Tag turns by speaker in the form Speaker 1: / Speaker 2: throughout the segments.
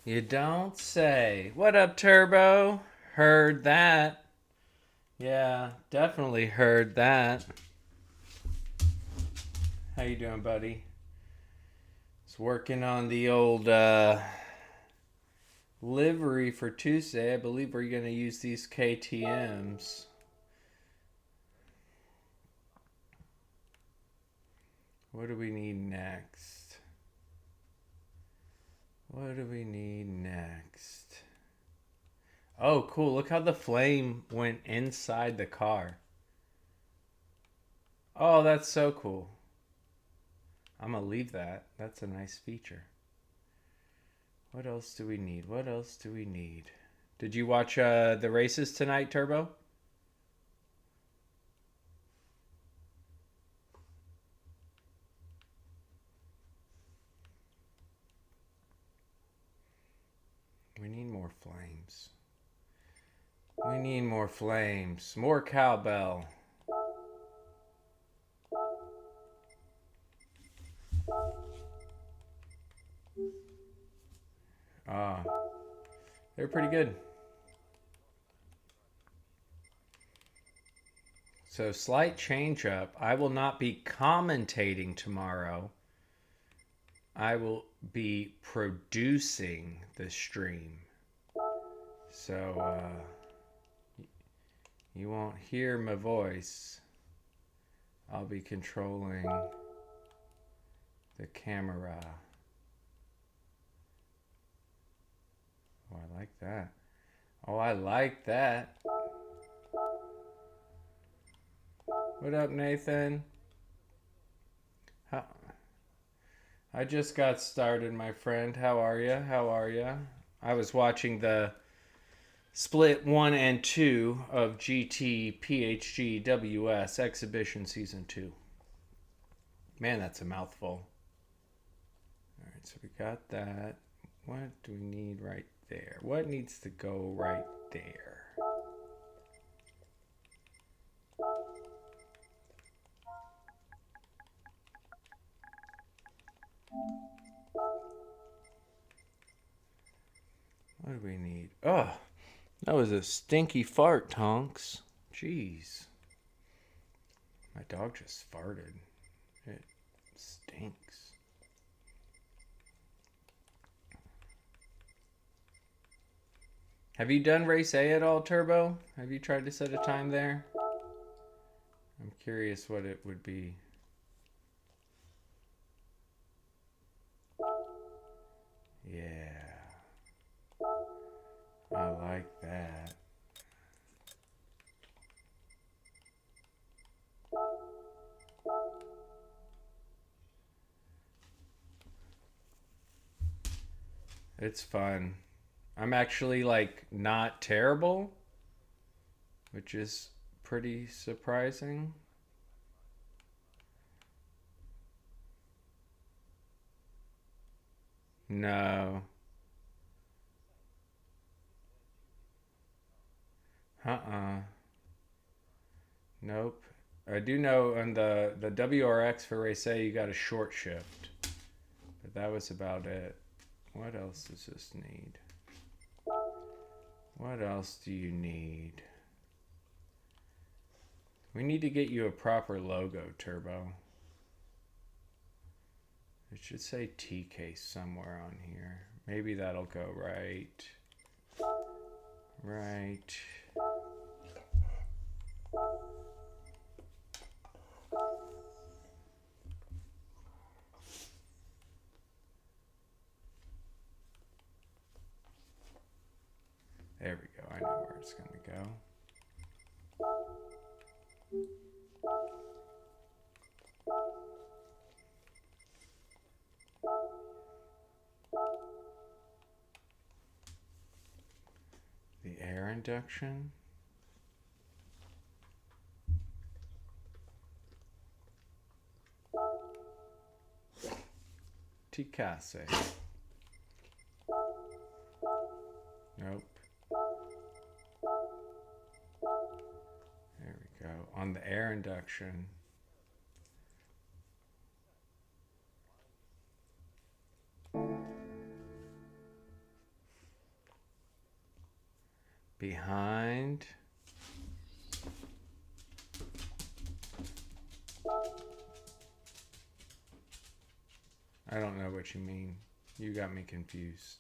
Speaker 1: You don't say. What up, Turbo? Heard that. Yeah, definitely heard that. How you doing, buddy? It's working on the old livery for Tuesday. I believe we're going to use these KTMs. What do we need next? What do we need next? Oh, cool. Look how the flame went inside the car. Oh, that's so cool. I'm going to leave that. That's a nice feature. What else do we need? What else do we need? Did you watch the races tonight, Turbo? We need more flames. We need more flames. More cowbell. Ah, they're pretty good. So, slight change up. I will not be commentating tomorrow. I will be producing the stream. So, you won't hear my voice. I'll be controlling the camera. Oh, I like that. Oh, I like that. What up, Nathan? How, I just got started, my friend. How are you? How are you? I was watching the split 1 and 2 of GT PHGWS Exhibition Season 2. Man, that's a mouthful. Alright, so we got that. What do we need right there? What needs to go right there? What do we need? Oh, that was a stinky fart, Tonks. Jeez. My dog just farted. It stinks. Have you done race A at all, Turbo? Have you tried to set a time there? I'm curious what it would be. Yeah, I like that. It's fun. I'm actually like not terrible, which is pretty surprising. No. Uh-uh. Nope. I do know on the WRX for race A you got a short shift. But that was about it. What else does this need? What else do you need? We need to get you a proper logo, Turbo. It should say T-Case somewhere on here. Maybe that'll go right. Right. There we go. I know where it's going to go. The air induction. Ticase. Nope. There we go. On the air induction. mind. I don't know what you mean. You got me confused.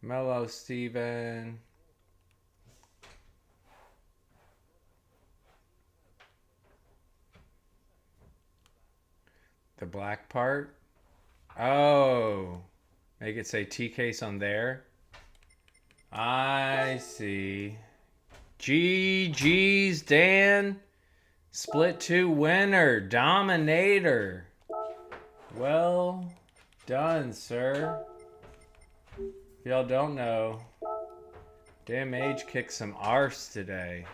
Speaker 1: Mellow Steven. The black part? Oh. Make it say T-case on there? I see. GG's, Dan. Split 2 winner. Dominator. Well done, sir. If y'all don't know, Damn Age kicked some arse today.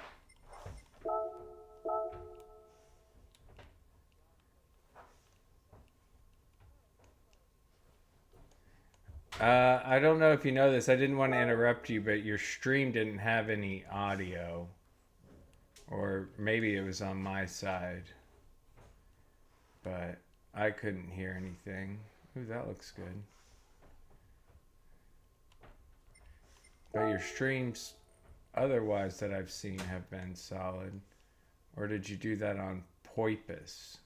Speaker 1: I don't know if you know this. I didn't want to interrupt you, but your stream didn't have any audio. Or maybe it was on my side. But I couldn't hear anything. Ooh, that looks good. But your streams otherwise that I've seen have been solid. Or did you do that on Poipus?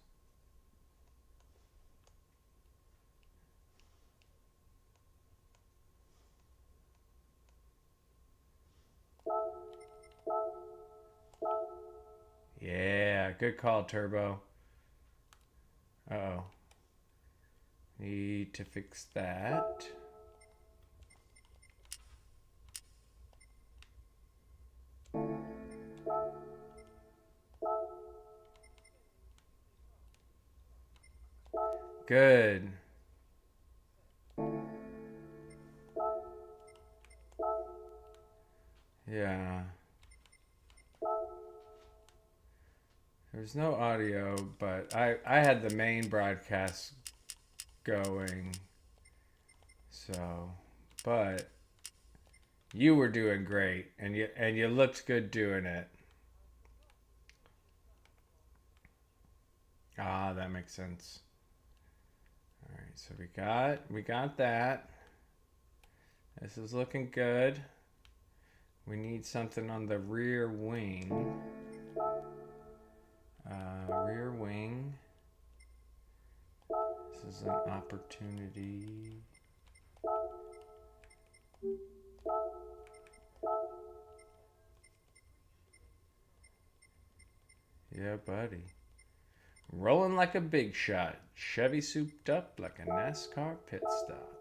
Speaker 1: Yeah, good call, Turbo. Uh-oh. Need to fix that. Good. Yeah. There's no audio, but I had the main broadcast going. So, but you were doing great, and you looked good doing it. Ah, that makes sense. All right, so we got that. This is looking good. We need something on the rear wing. Rear wing. This is an opportunity. Yeah, buddy. Rolling like a big shot. Chevy souped up like a NASCAR pit stop.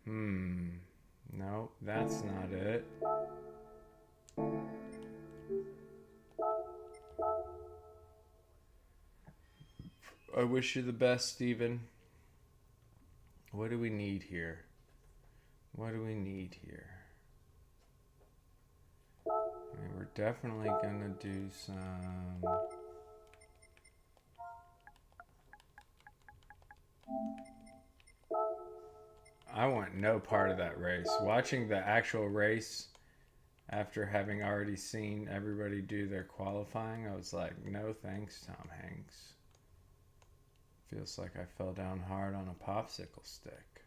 Speaker 1: No, that's not it. I wish you the best, Steven. What do we need here? What do we need here? I mean, we're definitely gonna do some... I want no part of that race. Watching the actual race after having already seen everybody do their qualifying, I was like, no thanks, Tom Hanks. Feels like I fell down hard on a popsicle stick.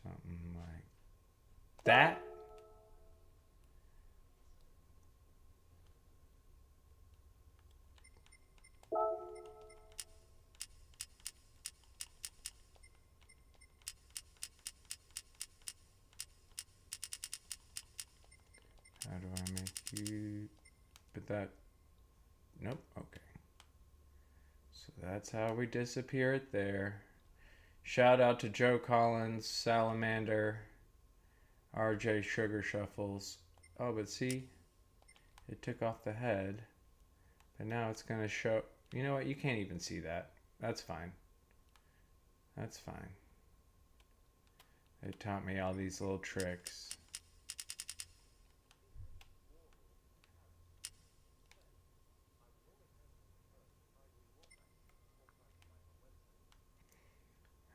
Speaker 1: Something like that. How do I make you... But that... Nope, okay. So that's how we disappear it there. Shout out to Joe Collins, Salamander, RJ Sugar Shuffles. Oh, but see? It took off the head. But now it's going to show... You know what? You can't even see that. That's fine. That's fine. It taught me all these little tricks.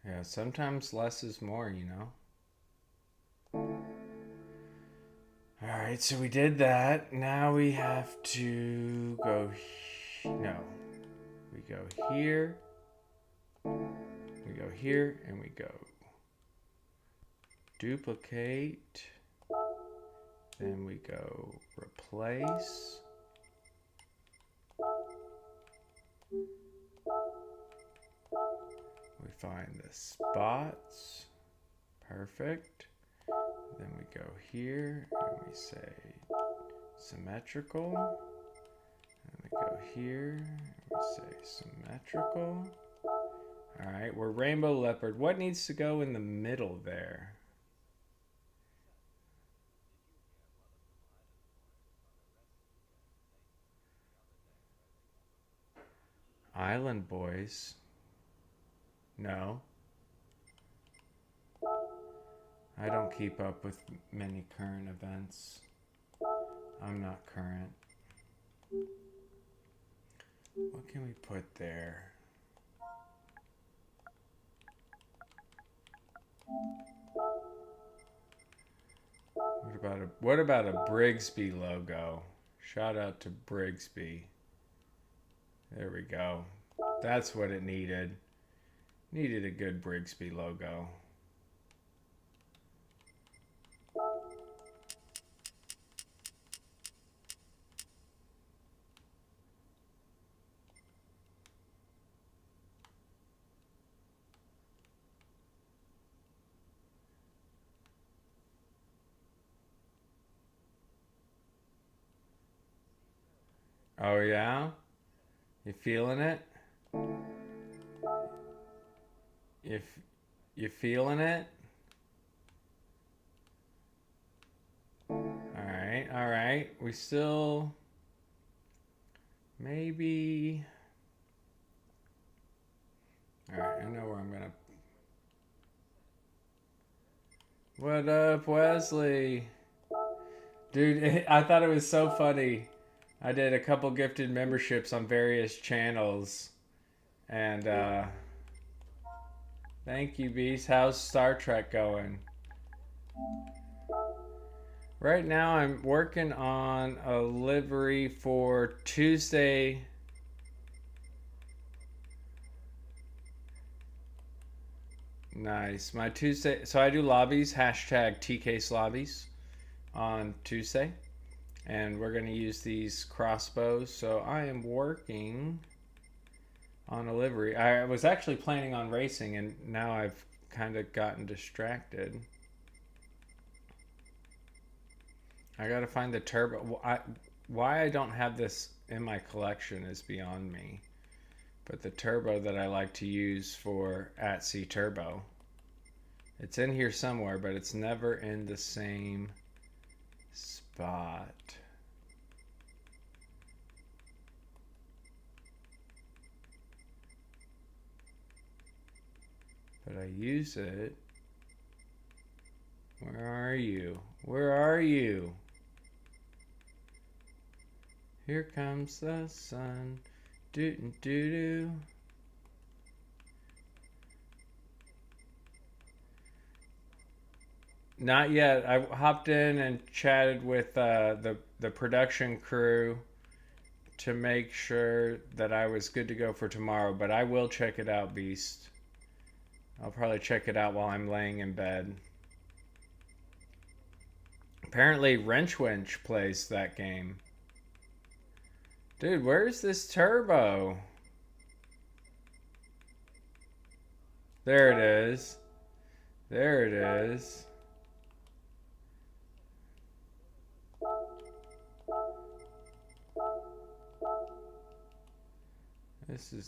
Speaker 1: Yeah, sometimes less is more, you know? Alright, so we did that. Now we have to go... No. We go here. here and we go duplicate. Then we go replace. We find the spots. Perfect. Then we go here and we say symmetrical. And we go here and we say symmetrical. All right, we're rainbow leopard. What needs to go in the middle there? Island Boys. No. I don't keep up with many current events. I'm not current. What can we put there? What about a Brigsby logo? Shout out to Brigsby. There we go. That's what it needed. Needed a good Brigsby logo. Oh yeah? You feeling it? If you feeling it? All right. We still maybe. All right, I know where I'm gonna. What up, Wesley? Dude, I thought it was so funny. I did a couple gifted memberships on various channels, and thank you, Beast. How's Star Trek going? Right now, I'm working on a livery for Tuesday. Nice. My Tuesday. So I do lobbies, hashtag TK's lobbies on Tuesday. And we're going to use these crossbows. So I am working on a livery. I was actually planning on racing, and now I've kind of gotten distracted. I gotta find the turbo. Why I don't have this in my collection is beyond me. But the turbo that I like to use for @C Turbo, it's in here somewhere, but it's never in the same spot. But I use it. Where are you? Where are you? Here comes the sun. Doo-doo-doo-doo. Not yet. I hopped in and chatted with the production crew to make sure that I was good to go for tomorrow, but I will check it out, Beast. I'll probably check it out while I'm laying in bed. Apparently Wrench Wench plays that game. Dude, where's this turbo? There it is. There it is.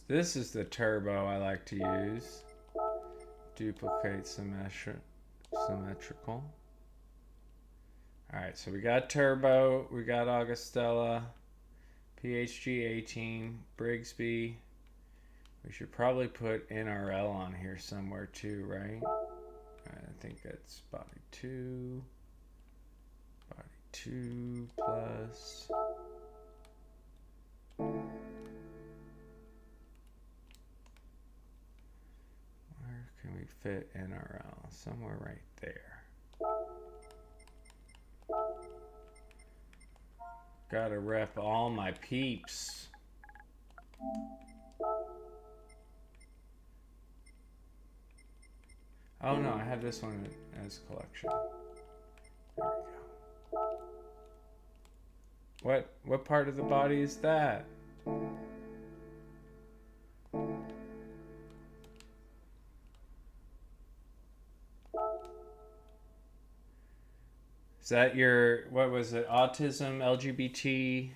Speaker 1: This is the turbo I like to use. Duplicate symmetrical. Alright, so we got turbo, we got Augustella, PHG 18, Brigsby. We should probably put NRL on here somewhere too, right? I think that's body 2 plus. Where can we fit NRL? Somewhere right there. Gotta rep all my peeps. Oh no, I have this one as collection. There we go. What part of the body is that? Is that your, what was it, autism, LGBT?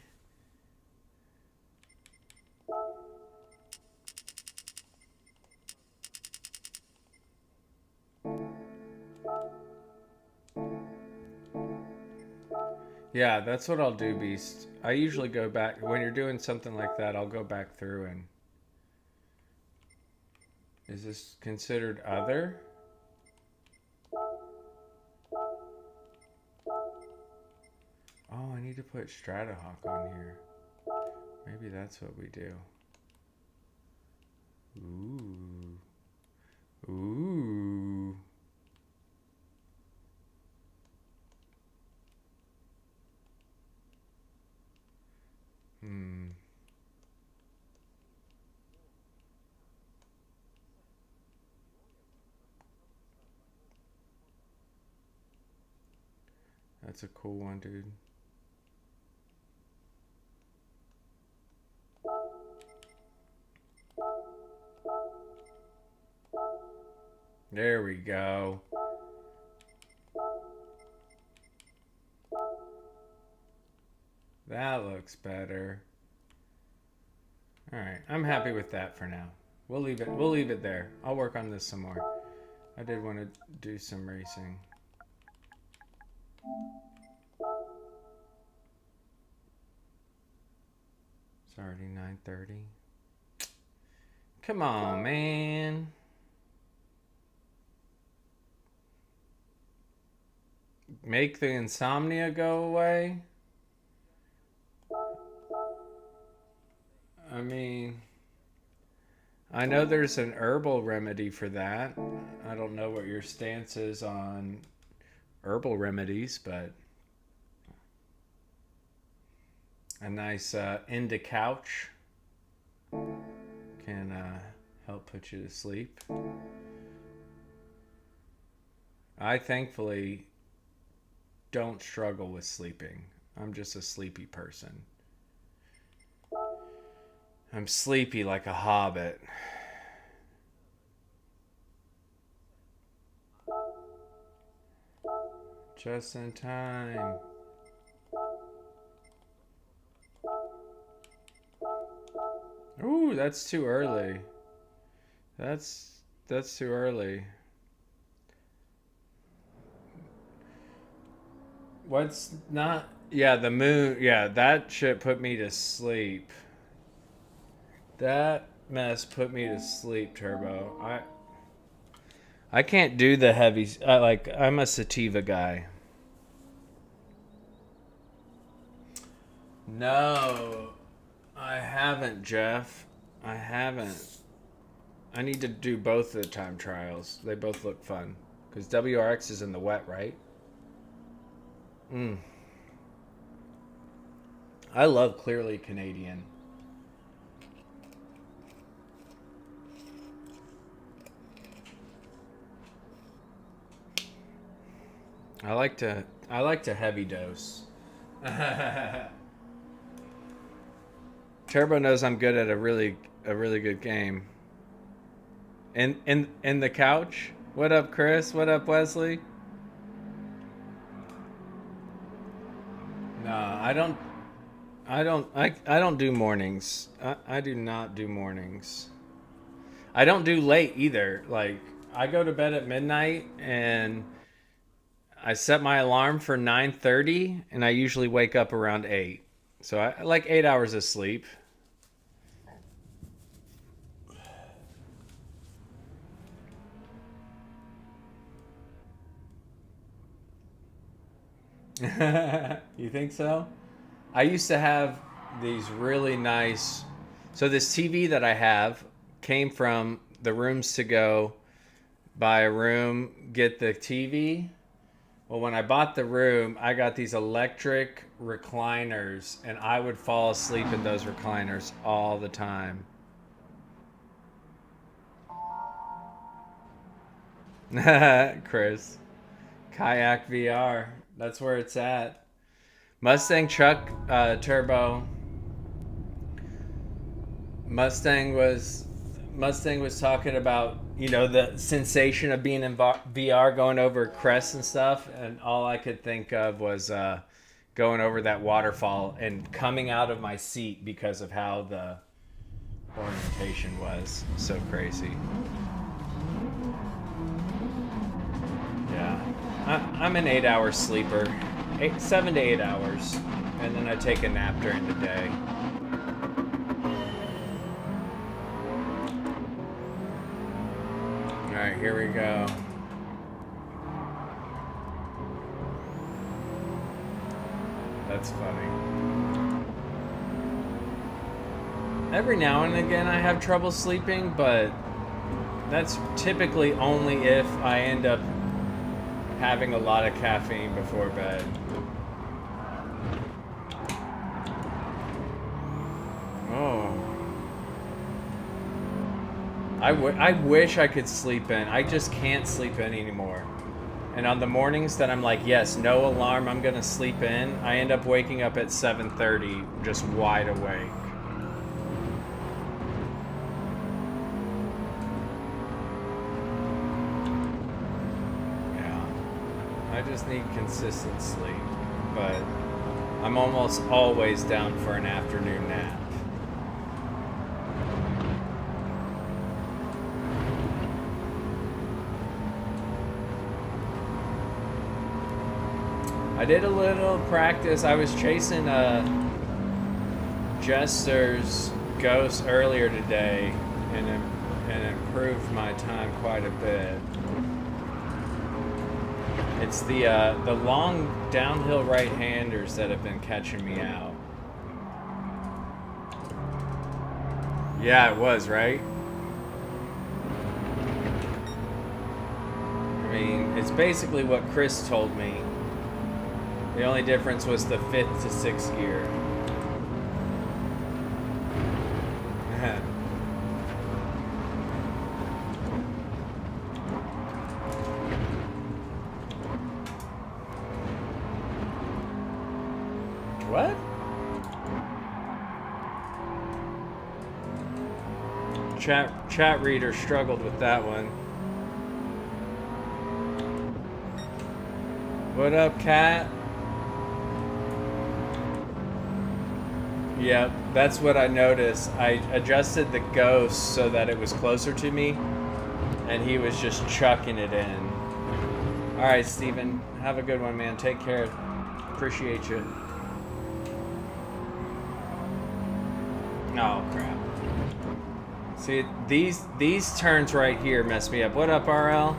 Speaker 1: Yeah, that's what I'll do, Beast. I usually go back, when you're doing something like that, I'll go back through and... Is this considered other? Oh, I need to put Stratahawk on here. Maybe that's what we do. Ooh. Ooh. Hmm. That's a cool one, dude. There we go. That looks better. All right, I'm happy with that for now. We'll leave it. We'll leave it there. I'll work on this some more. I did want to do some racing. It's already 9:30. Come on, man. Make the insomnia go away? I mean, I know there's an herbal remedy for that. I don't know what your stance is on herbal remedies, but a nice indica couch can help put you to sleep. I thankfully don't struggle with sleeping. I'm just a sleepy person. I'm sleepy like a hobbit. Just in time. Ooh, that's too early. That's too early. What's not? Yeah, the moon. Yeah, that shit put me to sleep. That mess put me to sleep, Turbo. I can't do the heavy. I'm a sativa guy. No, I haven't, Jeff. I haven't. I need to do both the time trials. They both look fun. Because WRX is in the wet, right? I love Clearly Canadian. I like to heavy dose. Turbo knows I'm good at a really good game. In the couch. What up, Chris? What up, Wesley? No, I don't. I don't do mornings. I do not do mornings. I don't do late either. Like I go to bed at midnight and I set my alarm for 9:30 and I usually wake up around 8. So I like 8 hours of sleep. You think so? I used to have these really nice. So this TV that I have came from the Rooms to Go. Buy a room, get the TV. Well, when I bought the room, I got these electric recliners, and I would fall asleep in those recliners all the time. Chris. Kayak VR. That's where it's at. Mustang truck turbo. Mustang was talking about, you know, the sensation of being in VR, going over crests and stuff, and all I could think of was going over that waterfall and coming out of my seat because of how the orientation was. So crazy. Yeah, I'm an 8-hour sleeper, 7 to 8 hours, and then I take a nap during the day. All right, here we go. That's funny. Every now and again I have trouble sleeping, but that's typically only if I end up having a lot of caffeine before bed. Oh. I wish I could sleep in. I just can't sleep in anymore. And on the mornings that I'm like, yes, no alarm, I'm gonna sleep in, I end up waking up at 7:30, just wide awake. Yeah, I just need consistent sleep, but I'm almost always down for an afternoon nap. I did a little practice. I was chasing Jester's ghost earlier today and improved my time quite a bit. It's the long downhill right-handers that have been catching me out. Yeah, it was, right? I mean, it's basically what Chris told me. The only difference was the 5th to 6th gear. What? Chat reader struggled with that one. What up, Cat? Yep, that's what I noticed. I adjusted the ghost so that it was closer to me, and he was just chucking it in. All right, Steven, have a good one, man. Take care. Appreciate you. Oh, crap. See, these turns right here mess me up. What up, RL?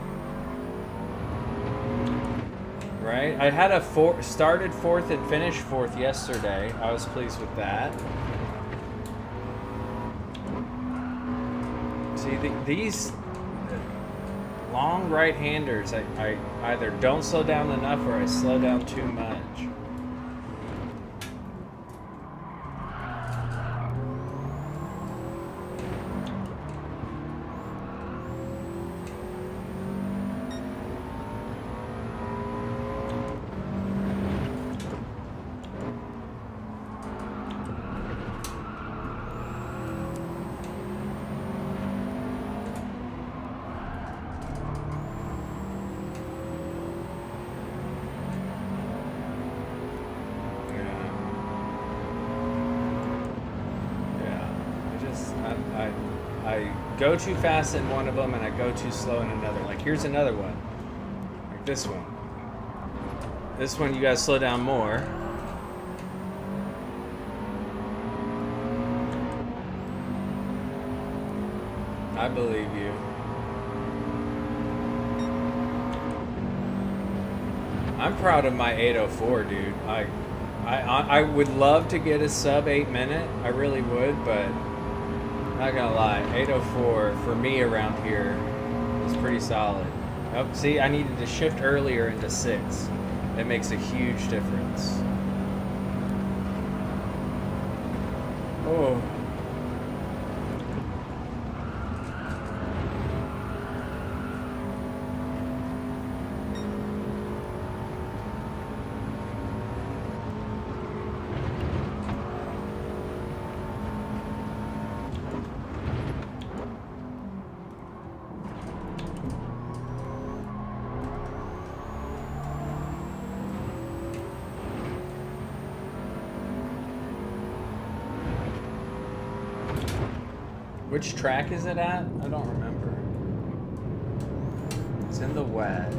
Speaker 1: Right? I had started 4th and finished 4th yesterday. I was pleased with that. See, these long right-handers, I either don't slow down enough or I slow down too much. I go too fast in one of them and I go too slow in another. Like, here's another one. Like this one. This one, you gotta slow down more. I believe you. I'm proud of my 804, dude. I would love to get a sub 8 minute. I really would, but not gonna lie, 804 for me around here is pretty solid. Oh, see, I needed to shift earlier into 6. It makes a huge difference. Oh. Which track is it at? I don't remember. It's in the wet.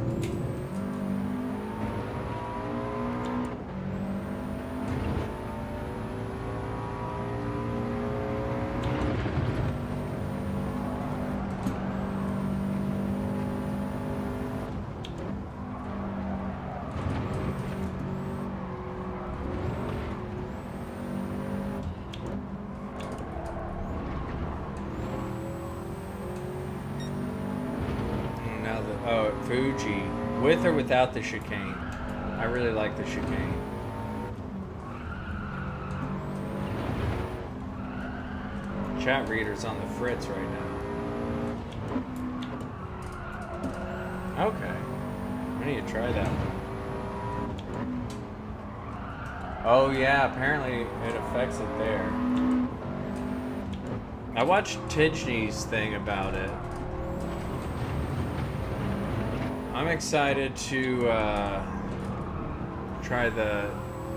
Speaker 1: Fuji, with or without the chicane. I really like the chicane. Chat reader's on the fritz right now. Okay. I need to try that one. Oh yeah, apparently it affects it there. I watched Tidney's thing about it. I'm excited to try the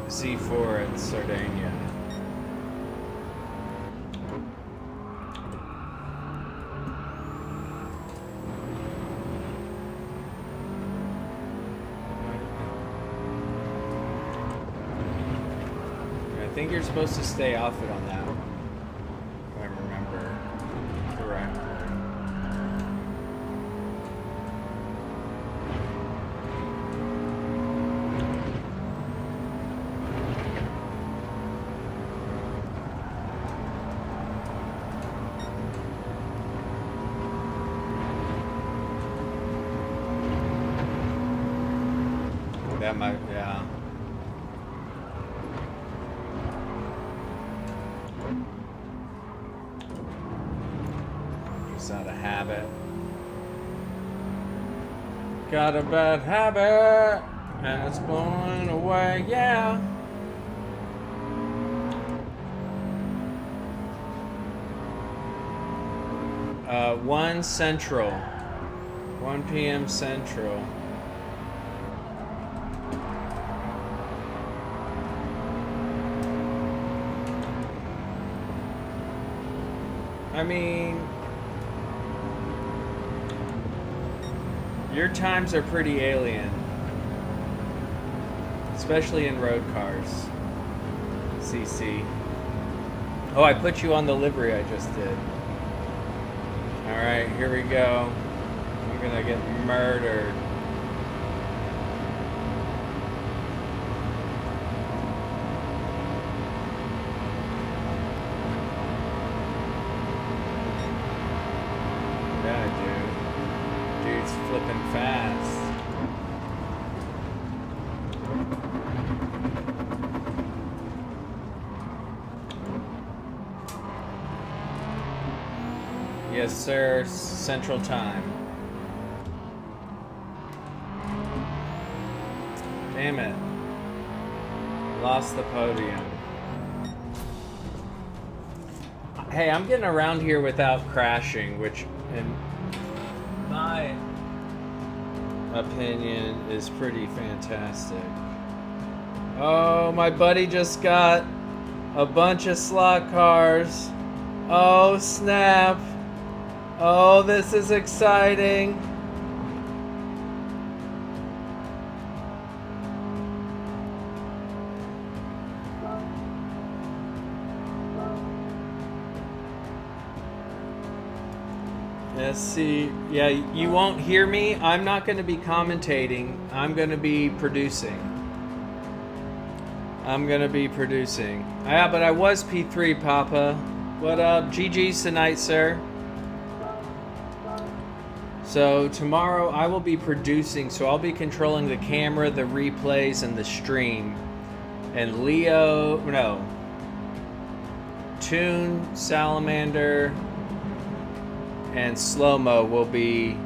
Speaker 1: Z4 at Sardinia. I think you're supposed to stay off it on that one, if I remember correctly. That might, yeah. Just out of habit. Got a bad habit, and it's blowing away, yeah. Uh, 1 Central. 1 p.m. Central. I mean, your times are pretty alien, especially in road cars, CC. Oh, I put you on the livery I just did. All right, here we go. I'm gonna get murdered. Flipping fast. Yes, sir. Central Time. Damn it. Lost the podium. Hey, I'm getting around here without crashing, which in my opinion is pretty fantastic. Oh, my buddy just got a bunch of slot cars. Oh, snap. Oh, this is exciting. Let's see. Yeah, you won't hear me. I'm not going to be commentating. I'm going to be producing. Yeah, but I was P3, Papa. What up? GG's tonight, sir. So tomorrow I will be producing. So I'll be controlling the camera, the replays, and the stream. And Toon, Salamander, and Slow-Mo will be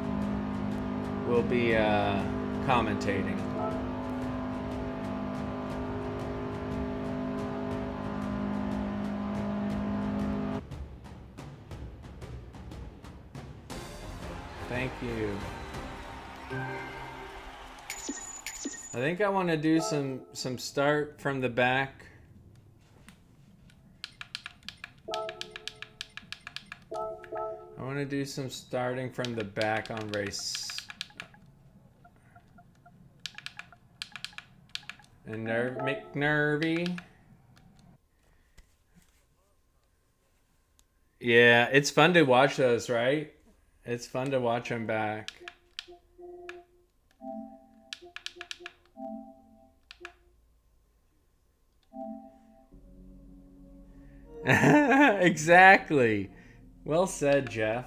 Speaker 1: commentating. Thank you. I think I want to do some start from the back. want to do some starting from the back on race. And McNervy. Yeah, it's fun to watch those, right? It's fun to watch them back. Exactly. Well said, Jeff.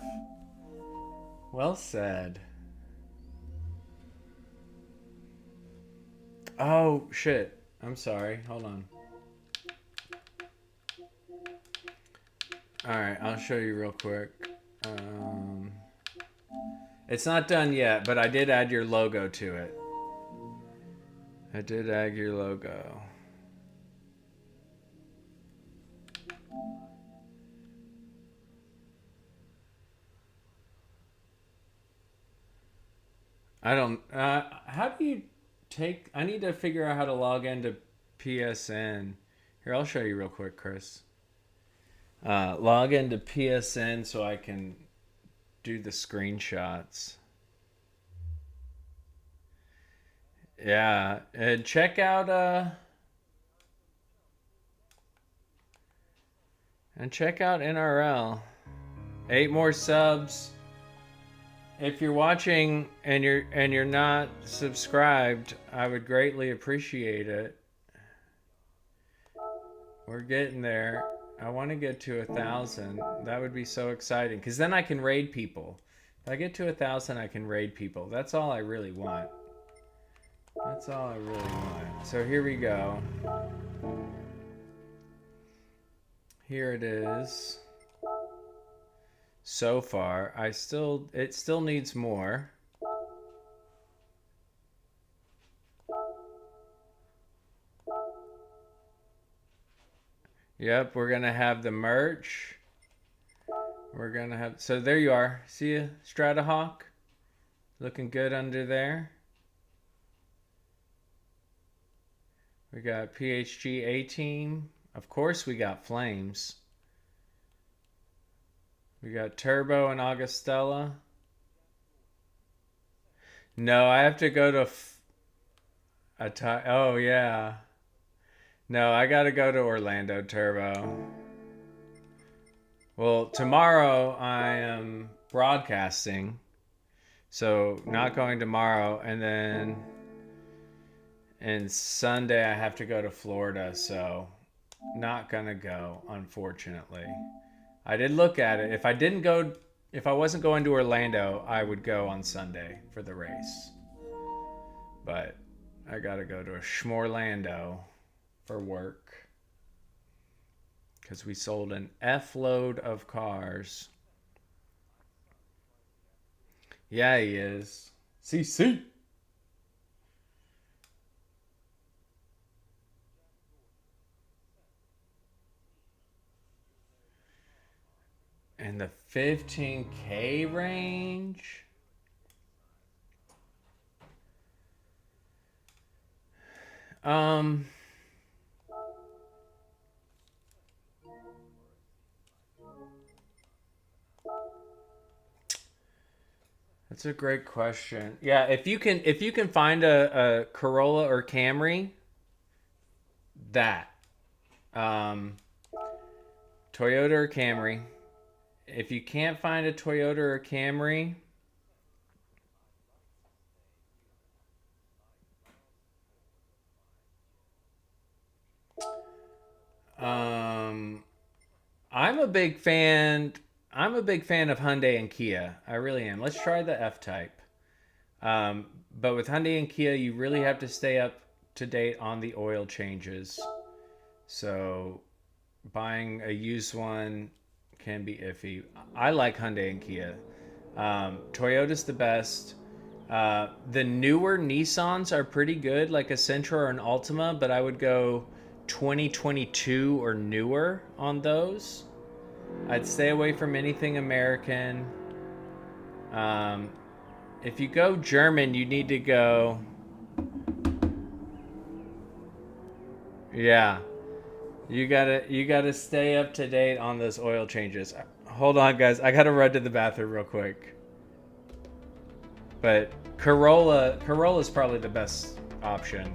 Speaker 1: Well said. Oh, shit. I'm sorry. Hold on. Alright, I'll show you real quick. It's not done yet, but I did add your logo to it. I did add your logo. I don't. How do you take? I need to figure out how to log into PSN. Here, I'll show you real quick, Chris. Log into PSN so I can do the screenshots. Yeah, check out and check out NRL. 8 more subs. If you're watching and you're not subscribed, I would greatly appreciate it. We're getting there. I want to get to 1,000. That would be so exciting because then I can raid people. If I get to 1,000, I can raid people. That's all I really want. That's all I really want. So here we go. Here it is. So far, it still needs more. Yep, we're gonna have the merch. We're gonna have, so there you are. See ya, Stratahawk? Looking good under there. We got PHG A-Team. Of course we got Flames. We got Turbo and Augustella. No, I have to go to oh yeah. No, I gotta go to Orlando Turbo. Well, tomorrow I am broadcasting, so not going tomorrow, and Sunday I have to go to Florida, so not gonna go, unfortunately. I did look at it. If I wasn't going to Orlando, I would go on Sunday for the race. But I gotta go to Schmorlando for work. Because we sold an F-load of cars. Yeah, he is. CC. In the 15K range. That's a great question. Yeah, if you can find a Corolla or Camry, that Toyota or Camry. If you can't find a Toyota or Camry, I'm a big fan. I'm a big fan of Hyundai and Kia. I really am. Let's try the F-Type. But with Hyundai and Kia, you really have to stay up to date on the oil changes. So buying a used one can be iffy. I like Hyundai and Kia. Toyota's the best. The newer Nissans are pretty good, like a Sentra or an Altima, but I would go 2022 or newer on those. I'd stay away from anything American. If you go German, you need to go. Yeah, you gotta stay up to date on those oil changes. Hold on, guys. I gotta run to the bathroom real quick. But Corolla's probably the best option.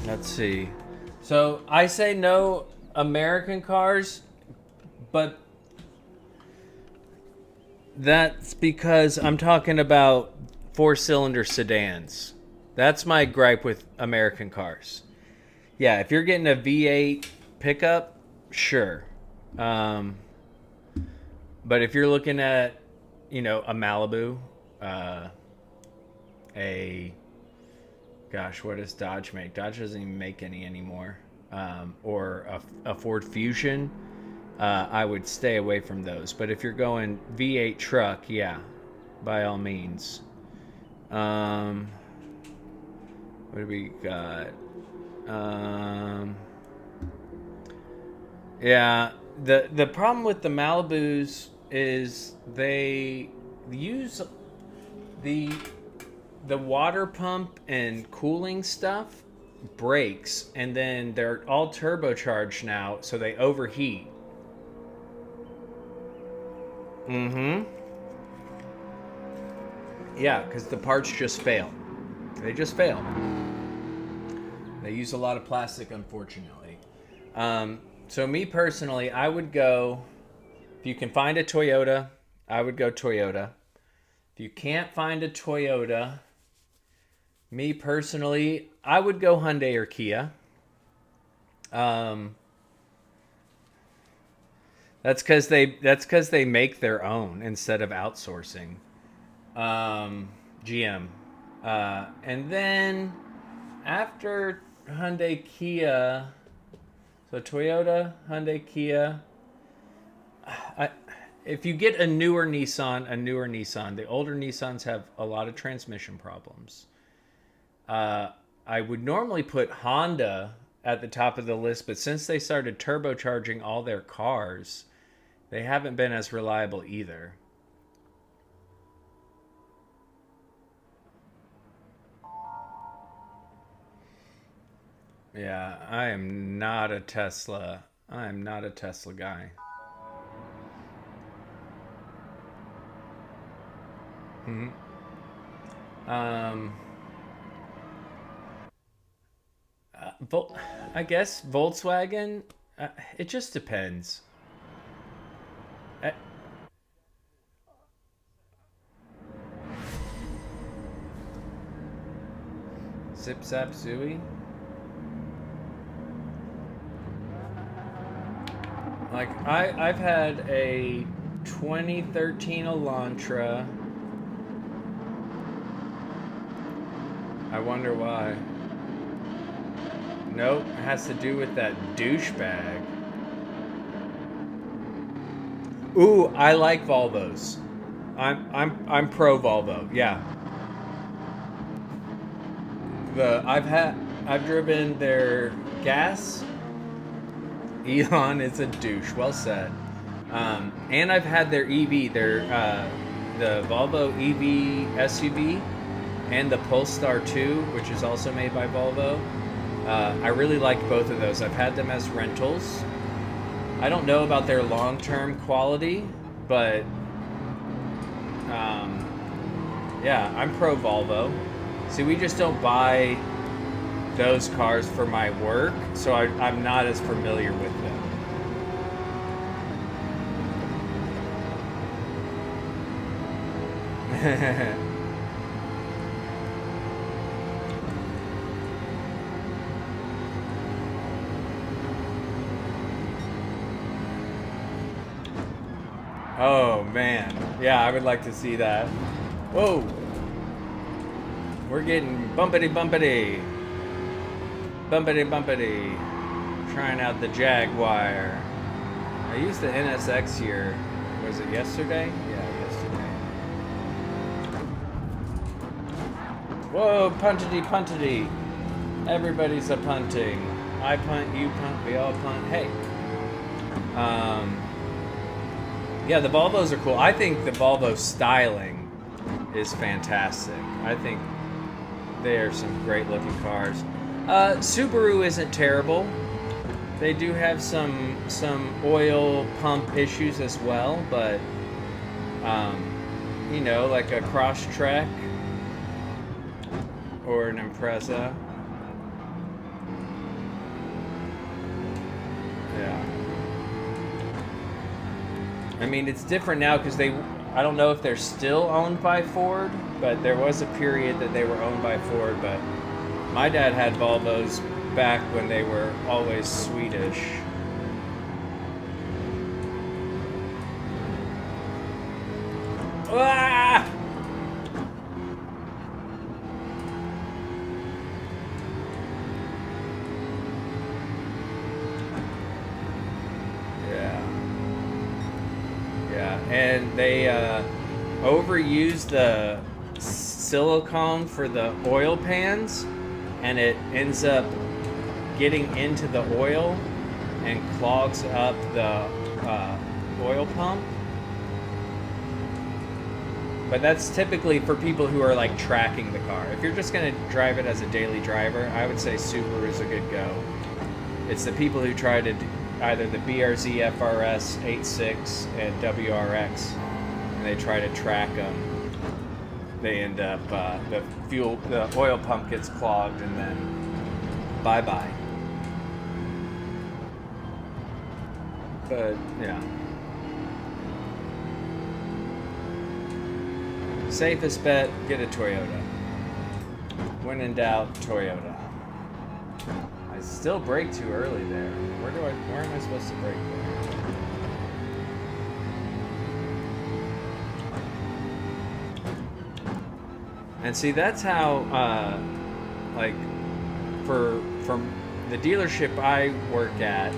Speaker 1: Let's see. So I say no American cars, but that's because I'm talking about 4-cylinder sedans. That's my gripe with American cars. Yeah, if you're getting a V8 pickup, sure. But if you're looking at, a Malibu, what does Dodge make? Dodge doesn't even make any anymore. Or a Ford Fusion, I would stay away from those. But if you're going V8 truck, yeah, by all means. What do we got? Yeah, the problem with the Malibus is they use the water pump and cooling stuff breaks, and then they're all turbocharged now, so they overheat. Yeah, because the parts just fail. They just fail. They use a lot of plastic, unfortunately. So me personally, I would go, if you can find a Toyota, I would go Toyota. If you can't find a Toyota, me personally, I would go Hyundai or Kia. That's because they make their own instead of outsourcing. GM. And then after Hyundai, Kia, so Toyota, Hyundai, Kia. If you get a newer Nissan, the older Nissans have a lot of transmission problems. I would normally put Honda at the top of the list, but since they started turbocharging all their cars, they haven't been as reliable either. Yeah, I am not a Tesla. I am not a Tesla guy. Hmm. Um, I guess Volkswagen. It just depends. Uh, Zip Zap Zooey. Like I've had a 2013 Elantra. I wonder why. Nope, it has to do with that douchebag. Ooh, I like Volvos. I'm pro Volvo. Yeah. I've driven their gas. Elon is a douche. Well said. And I've had their EV, the Volvo EV SUV, and the Polestar 2, which is also made by Volvo. I really like both of those. I've had them as rentals. I don't know about their long-term quality, but yeah, I'm pro Volvo. See, we just don't buy those cars for my work, so I'm not as familiar with them. Oh man, yeah, I would like to see that. Whoa, we're getting bumpity bumpity, bumpity bumpity. Trying out the Jaguar. I used the NSX here. Was it yesterday? Yeah, yesterday. Whoa, puntity puntity. Everybody's a punting. I punt, you punt, we all punt. Hey. Yeah, the Volvos are cool. I think the Volvo styling is fantastic. I think they are some great looking cars. Subaru isn't terrible. They do have some oil pump issues as well, but you know, like a Crosstrek or an Impreza. Yeah. I mean, it's different now because I don't know if they're still owned by Ford, but there was a period that they were owned by Ford, but my dad had Volvos back when they were always Swedish. Ah! And they overuse the silicone for the oil pans, and it ends up getting into the oil and clogs up the oil pump. But that's typically for people who are like tracking the car. If you're just going to drive it as a daily driver, I would say Subaru is a good go. It's the people who try to either the BRZ FRS 86 and WRX, and they try to track them. They end up the oil pump gets clogged, and then bye bye. But yeah, safest bet: get a Toyota. When in doubt, Toyota. I still brake too early there. Where am I supposed to brake there? And see, that's how, like, from the dealership I work at,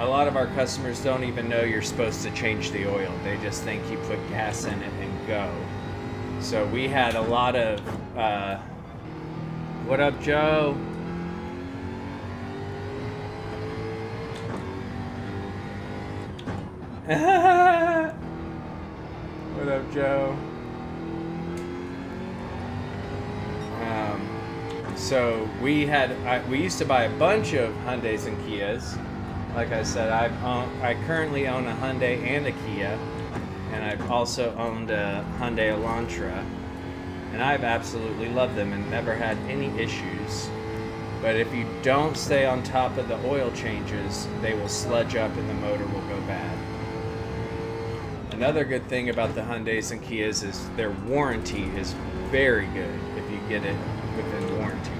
Speaker 1: a lot of our customers don't even know you're supposed to change the oil. They just think you put gas in it and go. So we had a lot of, what up, Joe? What up, Joe? So we used to buy a bunch of Hyundais and Kias. Like I said, I currently own a Hyundai and a Kia, and I've also owned a Hyundai Elantra, and I've absolutely loved them and never had any issues. But if you don't stay on top of the oil changes, they will sludge up and the motor will go bad. Another good thing about the Hyundais and Kias is their warranty is very good if you get it within warranty.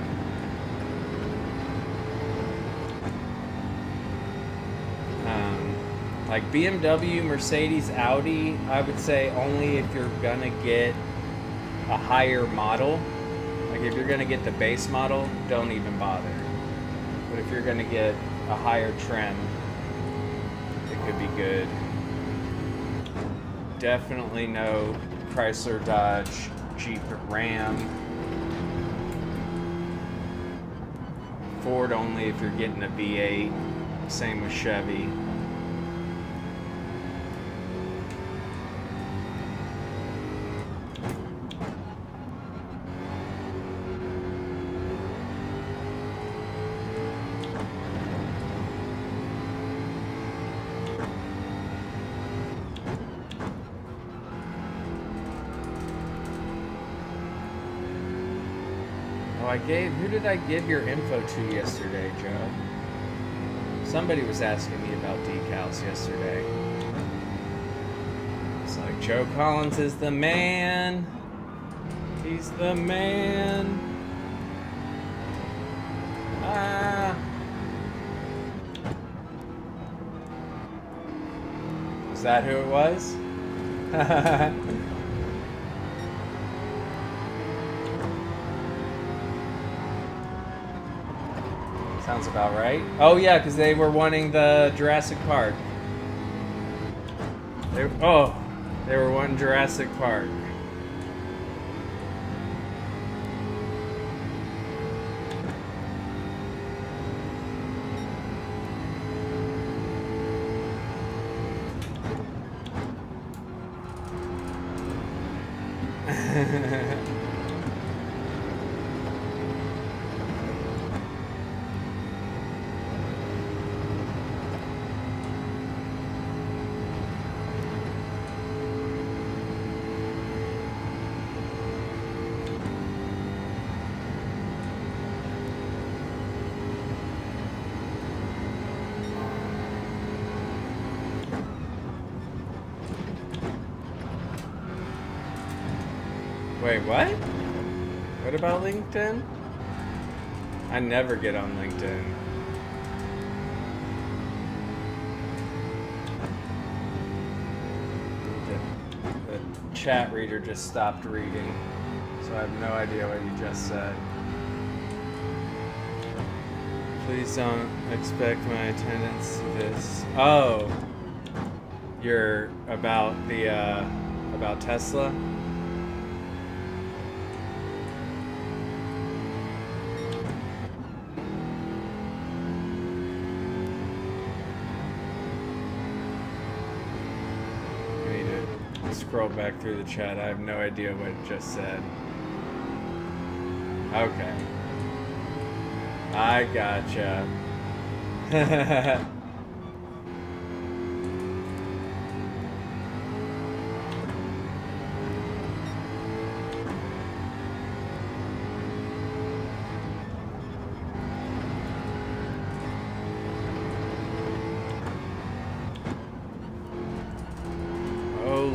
Speaker 1: Like BMW, Mercedes, Audi, I would say only if you're gonna get a higher model. Like if you're gonna get the base model, don't even bother. But if you're gonna get a higher trim, it could be good. Definitely no Chrysler, Dodge, Jeep, Ram. Ford only if you're getting a V8. Same with Chevy. Who did I give your info to yesterday, Joe? Somebody was asking me about decals yesterday. It's like, Joe Collins is the man. He's the man. Ah. Is that who it was? Sounds about right. Oh yeah, because they were wanting the Jurassic Park. They were wanting Jurassic Park. Wait, what? What about LinkedIn? I never get on LinkedIn. The chat reader just stopped reading, so I have no idea what you just said. Please don't expect my attendance to this. Oh, you're about the about Tesla? Scroll back through the chat. I have no idea what it just said. Okay. I gotcha.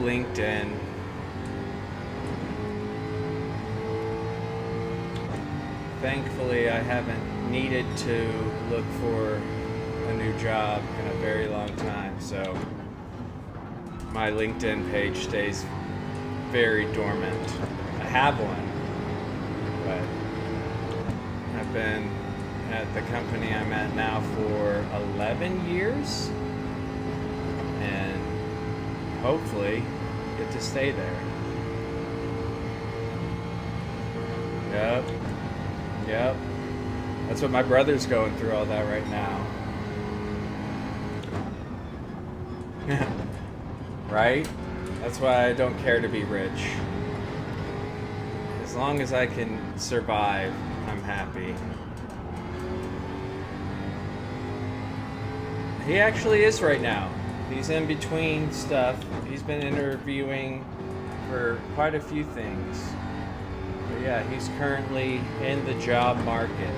Speaker 1: LinkedIn. Thankfully, I haven't needed to look for a new job in a very long time, so my LinkedIn page stays very dormant. I have one, but I've been at the company I'm at now for 11 years, and hopefully get to stay there. Yep. That's what my brother's going through all that right now. Right? That's why I don't care to be rich. As long as I can survive, I'm happy. He actually is right now. He's in between stuff. He's been interviewing for quite a few things. But yeah, he's currently in the job market.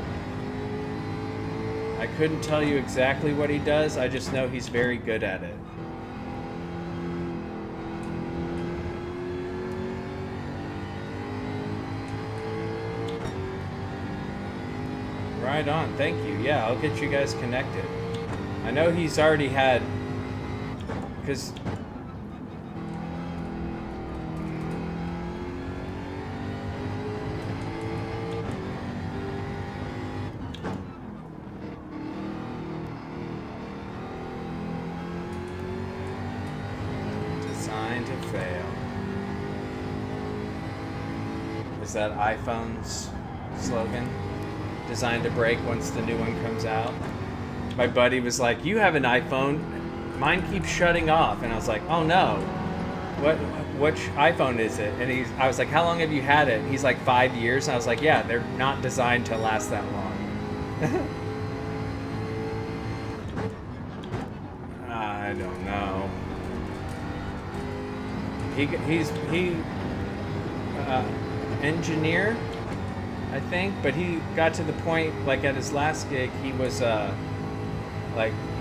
Speaker 1: I couldn't tell you exactly what he does. I just know he's very good at it. Right on. Thank you. Yeah, I'll get you guys connected. I know he's already had... Because... Designed to fail. Is that iPhone's slogan? Designed to break once the new one comes out. My buddy was like, "You have an iPhone, mine keeps shutting off," and I was like, "Oh no, which iPhone is it?" And I was like, "How long have you had it?" He's like, 5 years. And I was like, "Yeah, they're not designed to last that long." I don't know. He's engineer, I think, but he got to the point, like at his last gig, he was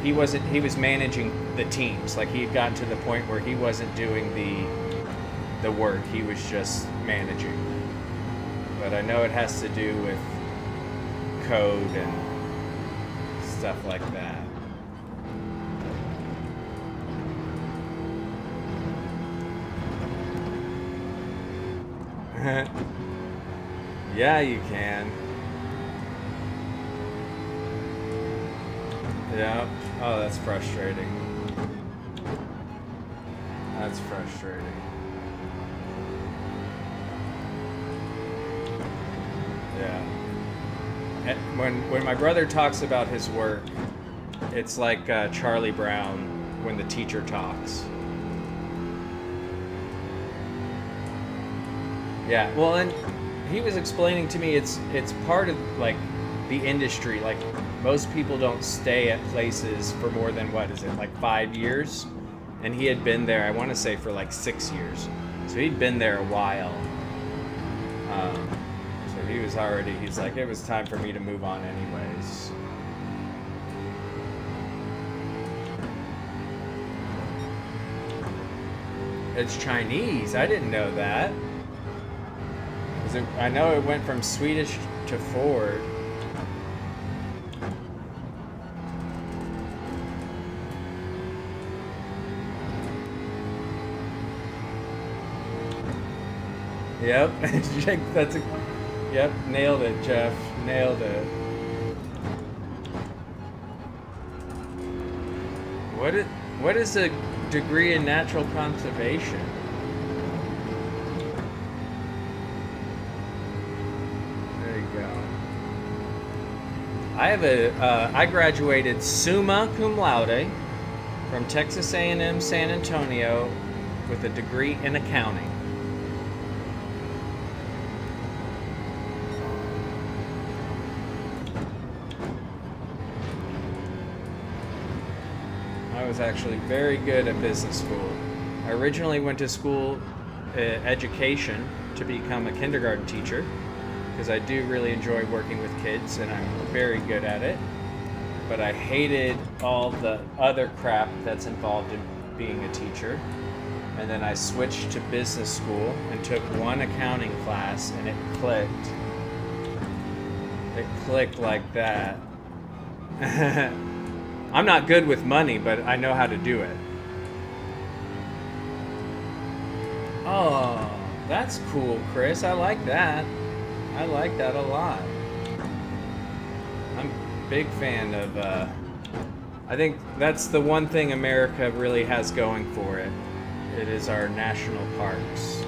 Speaker 1: he was managing the teams. Like he had gotten to the point where he wasn't doing the work, he was just managing. But I know it has to do with code and stuff like that. Yeah, you can. Yeah. Oh, that's frustrating. That's frustrating. Yeah. And when my brother talks about his work, it's like Charlie Brown when the teacher talks. Yeah, well, and he was explaining to me it's part of like the industry. Like most people don't stay at places for more than, what is it, like 5 years? And he had been there, I want to say, for like 6 years. So he'd been there a while. So he was already, he's like, it was time for me to move on anyways. It's Chinese. I didn't know that. I know it went from Swedish to Ford. Yep, that's a... Yep, nailed it, Jeff. Nailed it. What is a degree in natural conservation? I graduated summa cum laude from Texas A&M San Antonio with a degree in accounting. I was actually very good at business school. I originally went to school, education, to become a kindergarten teacher, because I do really enjoy working with kids and I'm very good at it. But I hated all the other crap that's involved in being a teacher. And then I switched to business school and took one accounting class, and it clicked. It clicked like that. I'm not good with money, but I know how to do it. Oh, that's cool, Chris. I like that. I like that a lot. I'm a big fan of, I think that's the one thing America really has going for it. It is our national parks.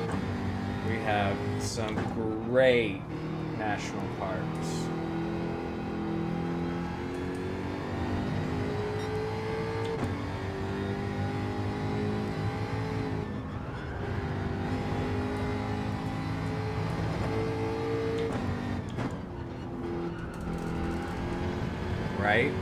Speaker 1: We have some great national parks. Right?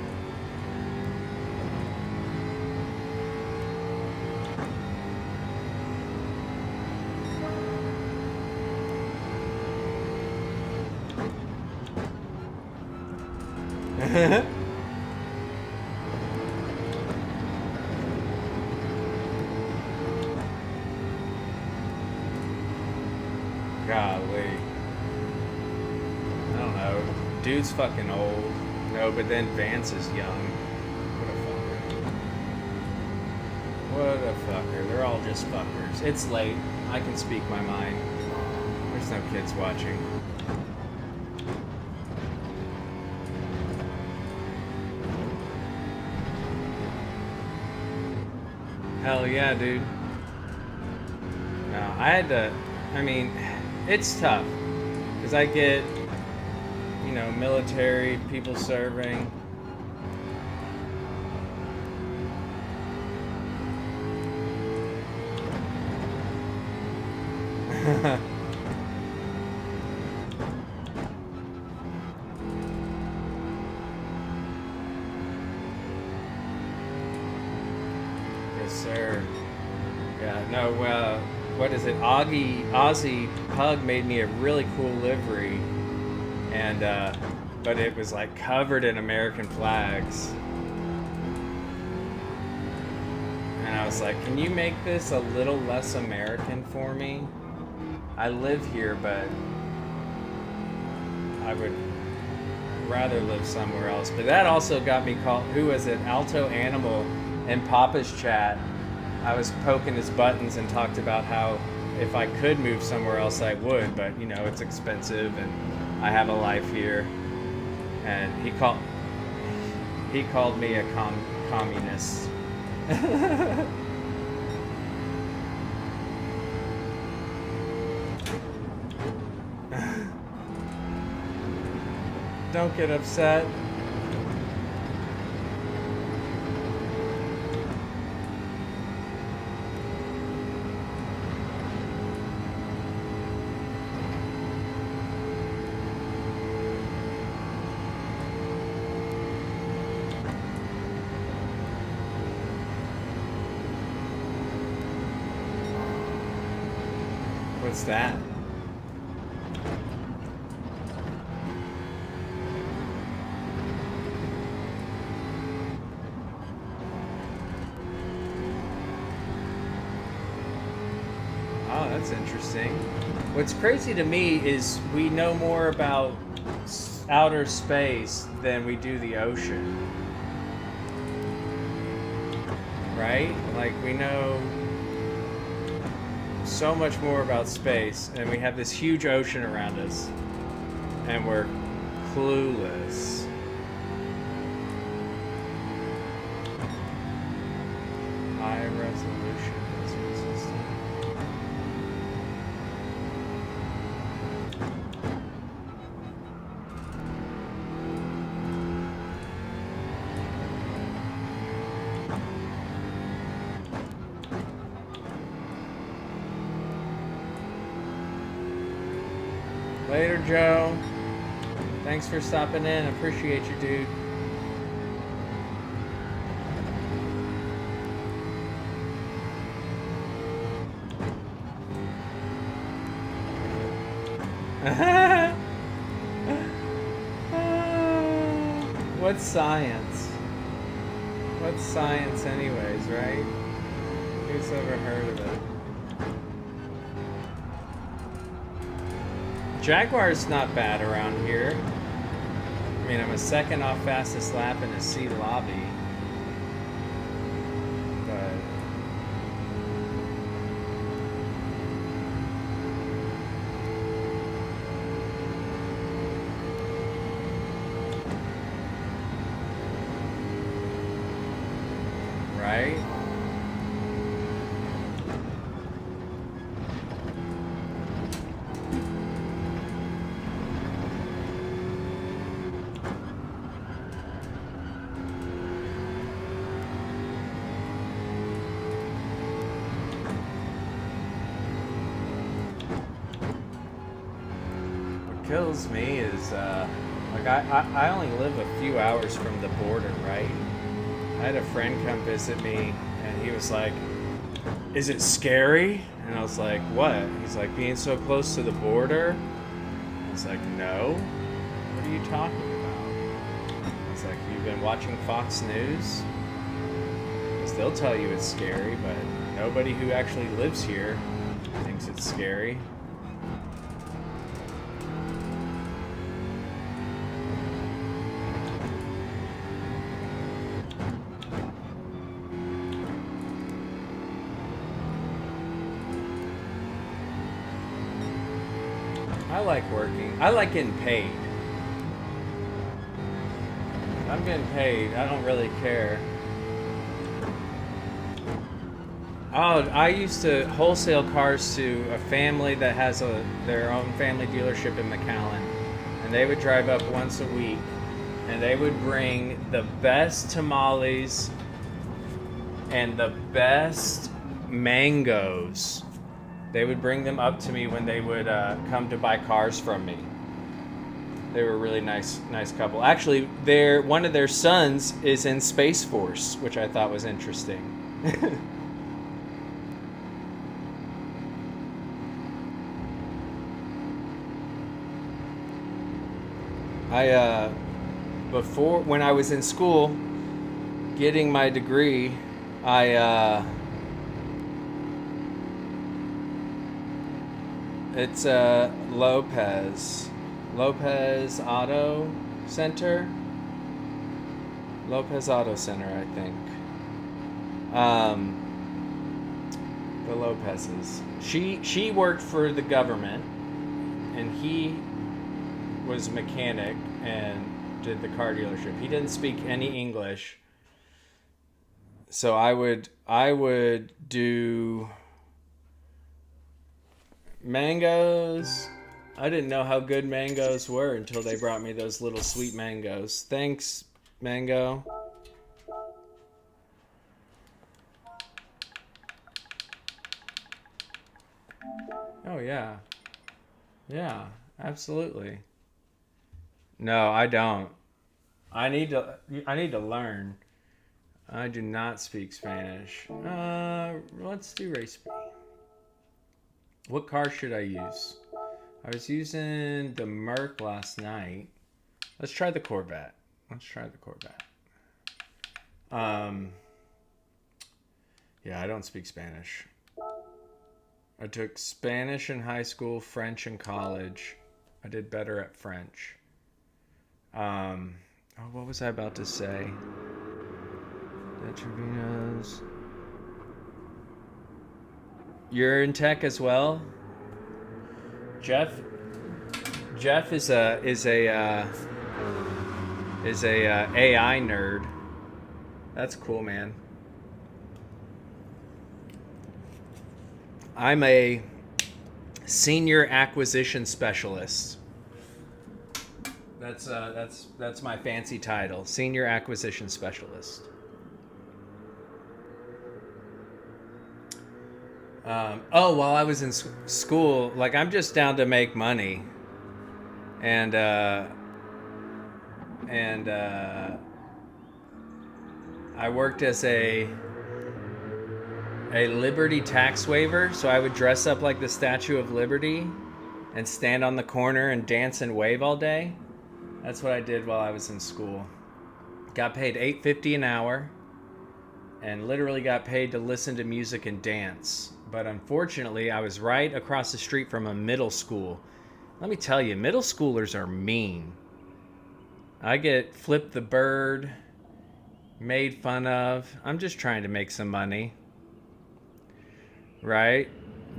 Speaker 1: dude's fucking old. No, but then Vance is young. What a fucker. They're all just fuckers. It's late. I can speak my mind. There's no kids watching. Hell yeah, dude. No, I had to, I mean, it's tough. Because I get, you know, military, people serving. Yes, sir. Yeah, no, what is it? Aussie Pug made me a really cool livery, and but it was like covered in American flags. And I was like, can you make this a little less American for me? I live here, but I would rather live somewhere else. But that also got me called, who was it? Alto Animal in Papa's chat. I was poking his buttons and talked about how if I could move somewhere else, I would, but you know, it's expensive and I have a life here. And he called me a communist. Don't get upset. What's that? Oh, that's interesting. What's crazy to me is we know more about outer space than we do the ocean. Right? Like, we know so much more about space, and we have this huge ocean around us, and we're clueless. High resolution system. Later, Joe. Thanks for stopping in. Appreciate you, dude. What's science? What's science anyways, right? Who's ever heard of it? Jaguar's not bad around here. I mean, I'm a second off fastest lap in a C lobby. But right? Kills me is like I only live a few hours from the border, right? I had a friend come visit me and he was like, is it scary? And I was like, what? He's like, being so close to the border? I was like, no. What are you talking about? I was like, you've been watching Fox News? Because they'll tell you it's scary, but nobody who actually lives here thinks it's scary. like working. I like getting paid. I'm getting paid. I don't really care. Oh, I used to wholesale cars to a family that has their own family dealership in McAllen. And they would drive up once a week. And they would bring the best tamales and the best mangoes. They would bring them up to me when they would come to buy cars from me. They were a really nice couple. Actually, one of their sons is in Space Force, which I thought was interesting. Before, when I was in school getting my degree, it's Lopez Auto Center. Lopez Auto Center, I think. The Lopez's. She worked for the government, and he was a mechanic and did the car dealership. He didn't speak any English, so I would do mangoes. I didn't know how good mangoes were until they brought me those little sweet mangoes. Thanks, mango. Oh yeah. Yeah, absolutely. No, I don't. I need to learn. I do not speak Spanish. Let's do race B. What car should I use? I was using the Merc last night. Let's try the Corvette. Yeah, I don't speak Spanish. I took Spanish in high school, French in college. I did better at French. What was I about to say? Trevino's. You're in tech as well? Jeff is a AI nerd. That's cool, man. I'm a senior acquisition specialist. That's my fancy title, senior acquisition specialist. While I was in school, like, I'm just down to make money, and I worked as a Liberty tax waiver, so I would dress up like the Statue of Liberty and stand on the corner and dance and wave all day. That's what I did while I was in school. Got paid $8.50 an hour, and literally got paid to listen to music and dance. But unfortunately, I was right across the street from a middle school. Let me tell you, middle schoolers are mean. I get flipped the bird, made fun of. I'm just trying to make some money. Right?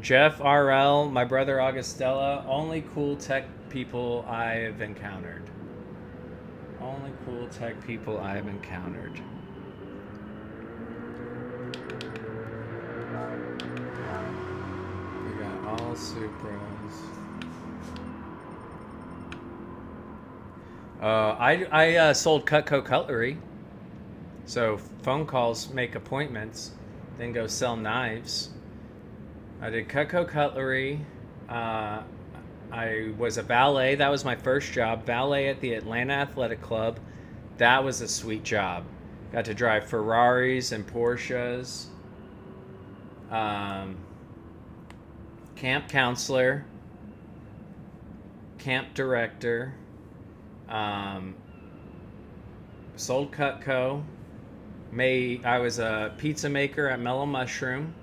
Speaker 1: Jeff RL, my brother Augustella, only cool tech people I've encountered. Only cool tech people I've encountered. We got all Supras. I sold Cutco cutlery. So phone calls, make appointments, then go sell knives. I did Cutco cutlery. I was a valet. That was my first job. Valet at the Atlanta Athletic Club. That was a sweet job. Got to drive Ferraris and Porsches. Camp counselor. Camp director. Sold Cutco. I was a pizza maker at Mellow Mushroom.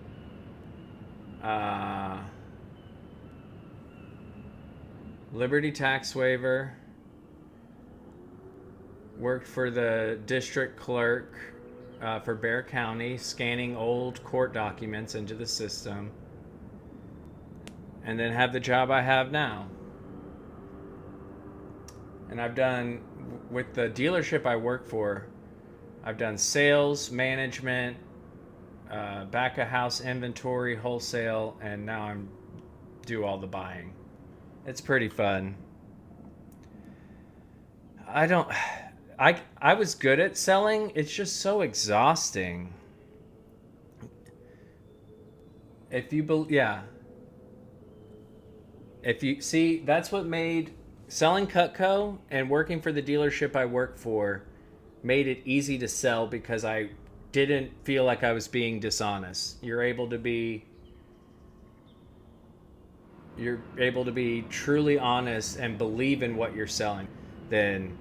Speaker 1: Liberty tax waiver. Worked for the district clerk for Bexar County, scanning old court documents into the system. And then have the job I have now. And I've done, with the dealership I work for, I've done sales, management, back of house inventory, wholesale, and now I'm do all the buying. It's pretty fun. I don't I was good at selling. It's just so exhausting. If you yeah. If you see, that's what made selling Cutco and working for the dealership I work for made it easy to sell because I didn't feel like I was being dishonest. You're able to be truly honest and believe in what you're selling. Then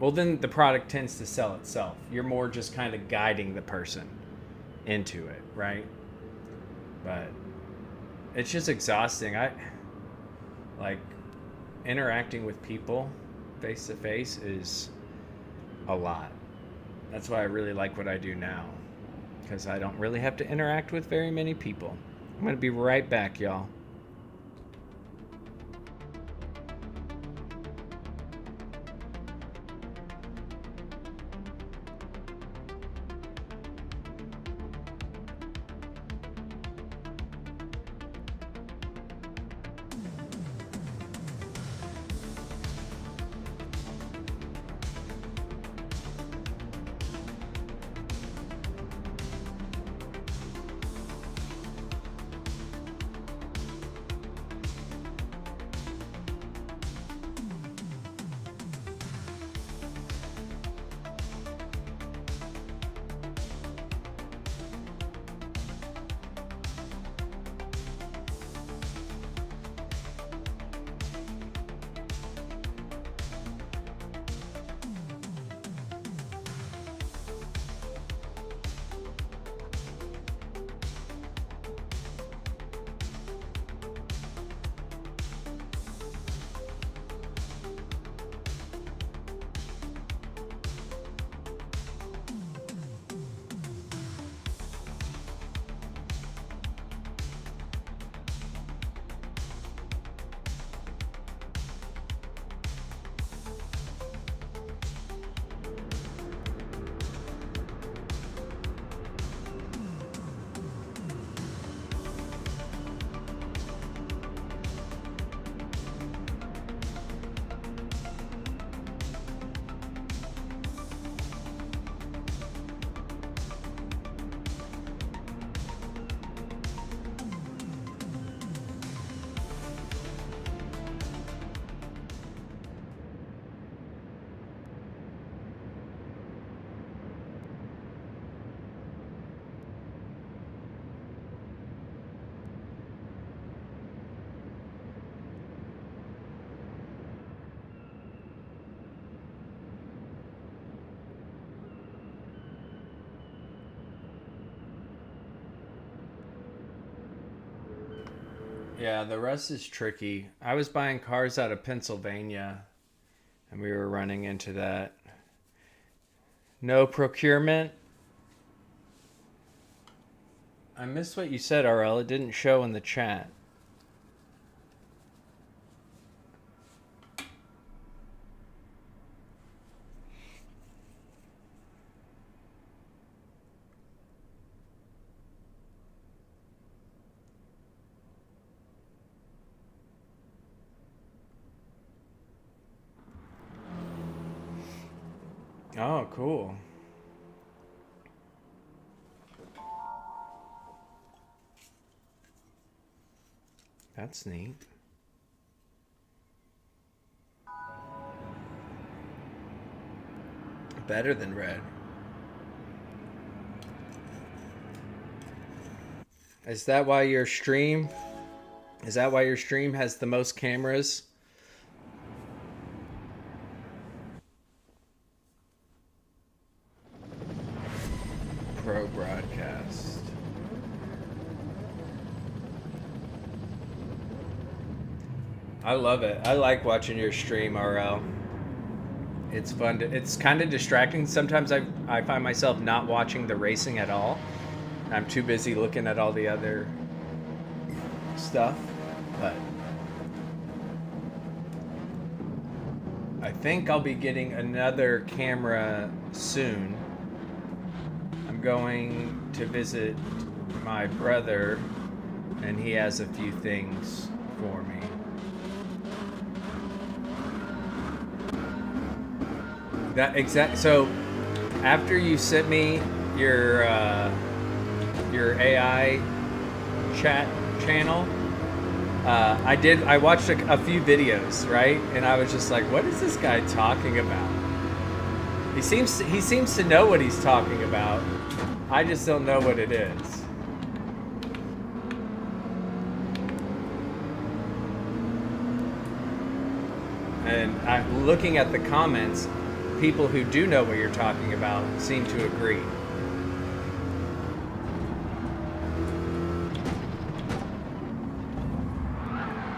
Speaker 1: then the product tends to sell itself. You're more just kind of guiding the person into it, right? But it's just exhausting. I like interacting with people face to face is a lot. That's why I really like what I do now, because I don't really have to interact with very many people. I'm going to be right back, y'all. Yeah, the rest is tricky. I was buying cars out of Pennsylvania and we were running into that. No procurement. I missed what you said, RL. It didn't show in the chat. Oh, cool. That's neat. Better than red. Is that why your stream has the most cameras? Pro broadcast. I love it. I like watching your stream, RL. It's fun. It's kind of distracting. Sometimes I find myself not watching the racing at all. I'm too busy looking at all the other stuff. But I think I'll be getting another camera soon. I'm going to visit my brother, and he has a few things for me. So after you sent me your AI chat channel, I watched a few videos, right? And I was just like, what is this guy talking about? He seems to know what he's talking about. I just don't know what it is. And looking at the comments, people who do know what you're talking about seem to agree.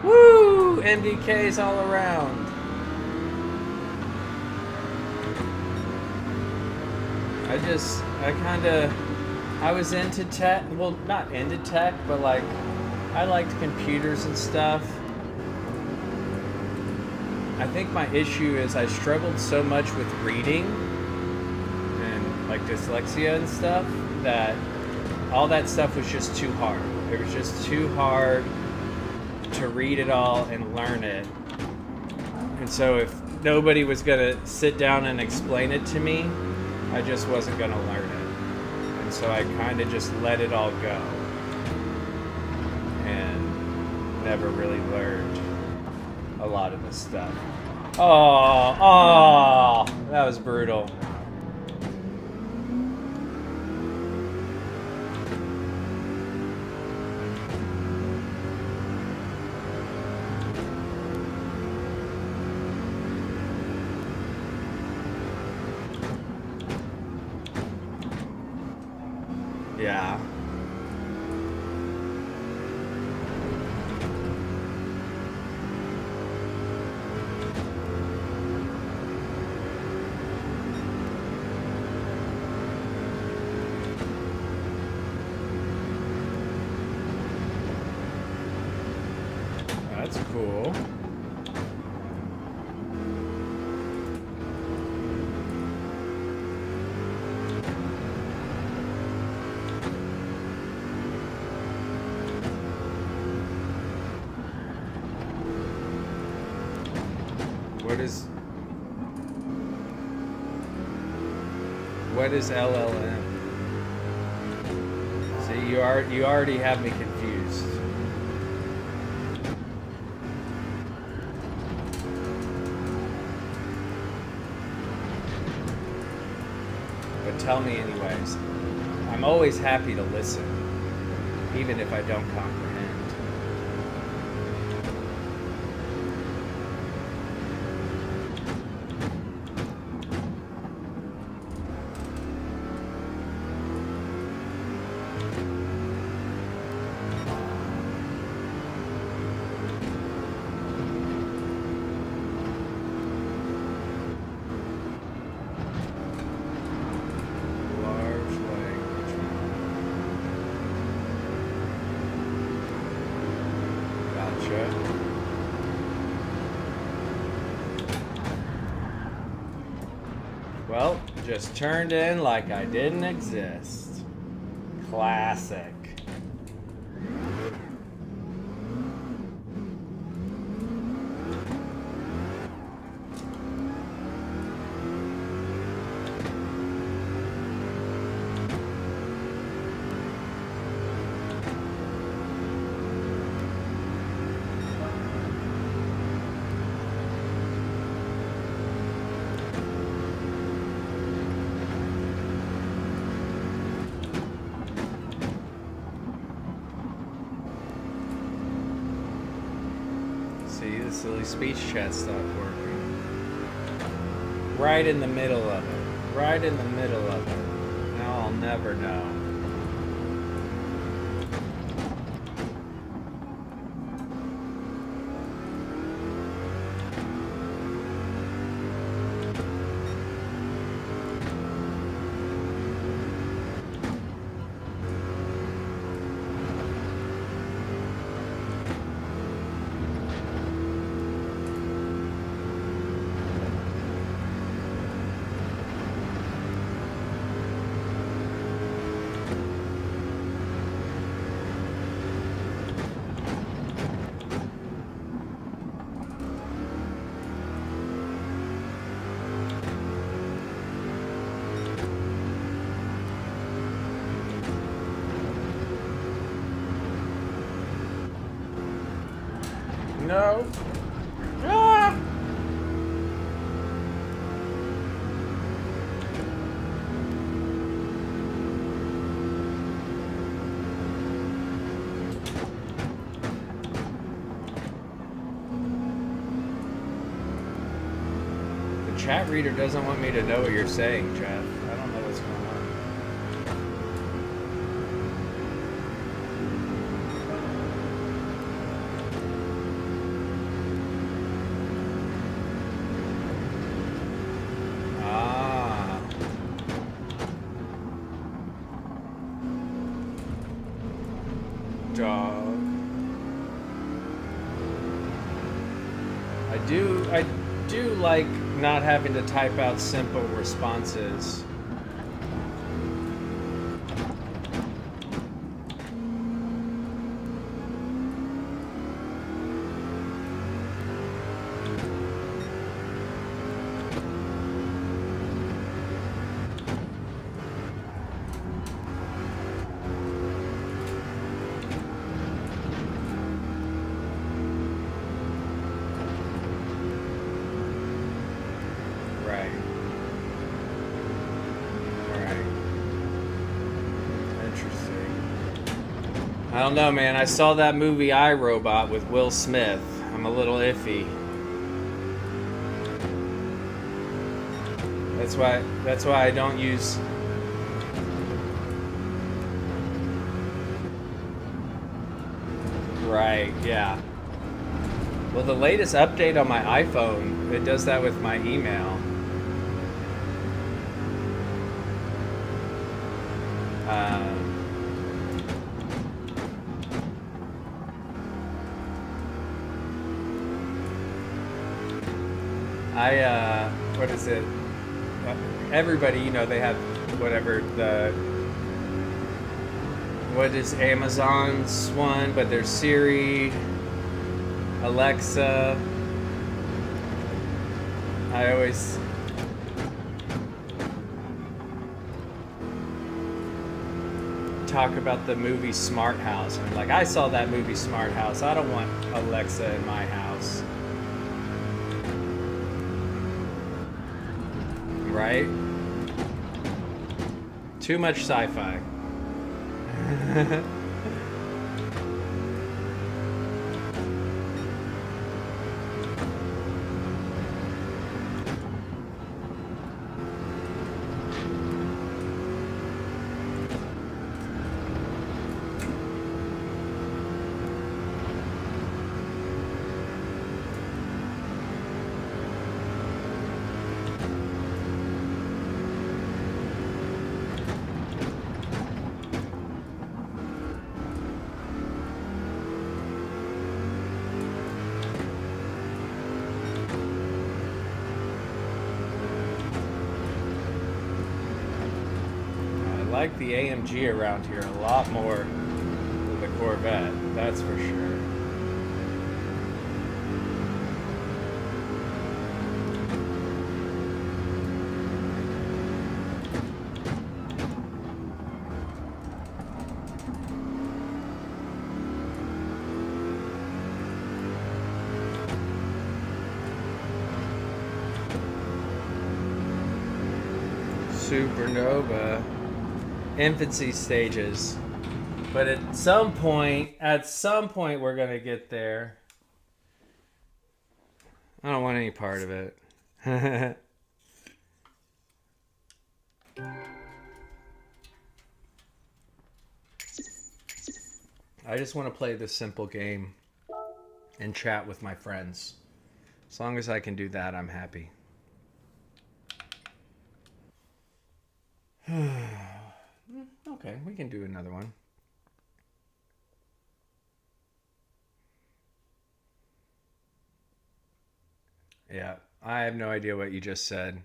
Speaker 1: Woo! MDKs all around. I was into tech. Well, not into tech, but like, I liked computers and stuff. I think my issue is I struggled so much with reading and like dyslexia and stuff that all that stuff was just too hard. It was just too hard to read it all and learn it. And so if nobody was gonna sit down and explain it to me, I just wasn't gonna learn it. And so I kind of just let it all go and never really learned a lot of the stuff. Oh, that was brutal. Yeah. That's cool. What is LLM? See, you already have me confused. But tell me anyways. I'm always happy to listen, even if I don't comprehend. Well, just turned in like I didn't exist. Classic. See, the silly speech chat stopped working. Right in the middle of it. Right in the middle of it. Now I'll never know. No. Ah! The chat reader doesn't want me to know what you're saying, Jeff. I don't know what's going on. Dog. I do like not having to type out simple responses. I don't know, man. I saw that movie iRobot with Will Smith. I'm a little iffy. That's why I don't use. Right, yeah. Well, the latest update on my iPhone, it does that with my email. What is it? Everybody, you know, they have whatever what is Amazon's one, but there's Siri, Alexa. I always talk about the movie Smart House. I'm like, I saw that movie Smart House. I don't want Alexa in my house. Right? Too much sci-fi. I like the AMG around here a lot more than the Corvette, that's for sure. Supernova. Infancy stages, but at some point we're gonna get there. I don't want any part of it. I just want to play this simple game and chat with my friends. As long as I can do that, I'm happy. Okay, we can do another one. Yeah, I have no idea what you just said.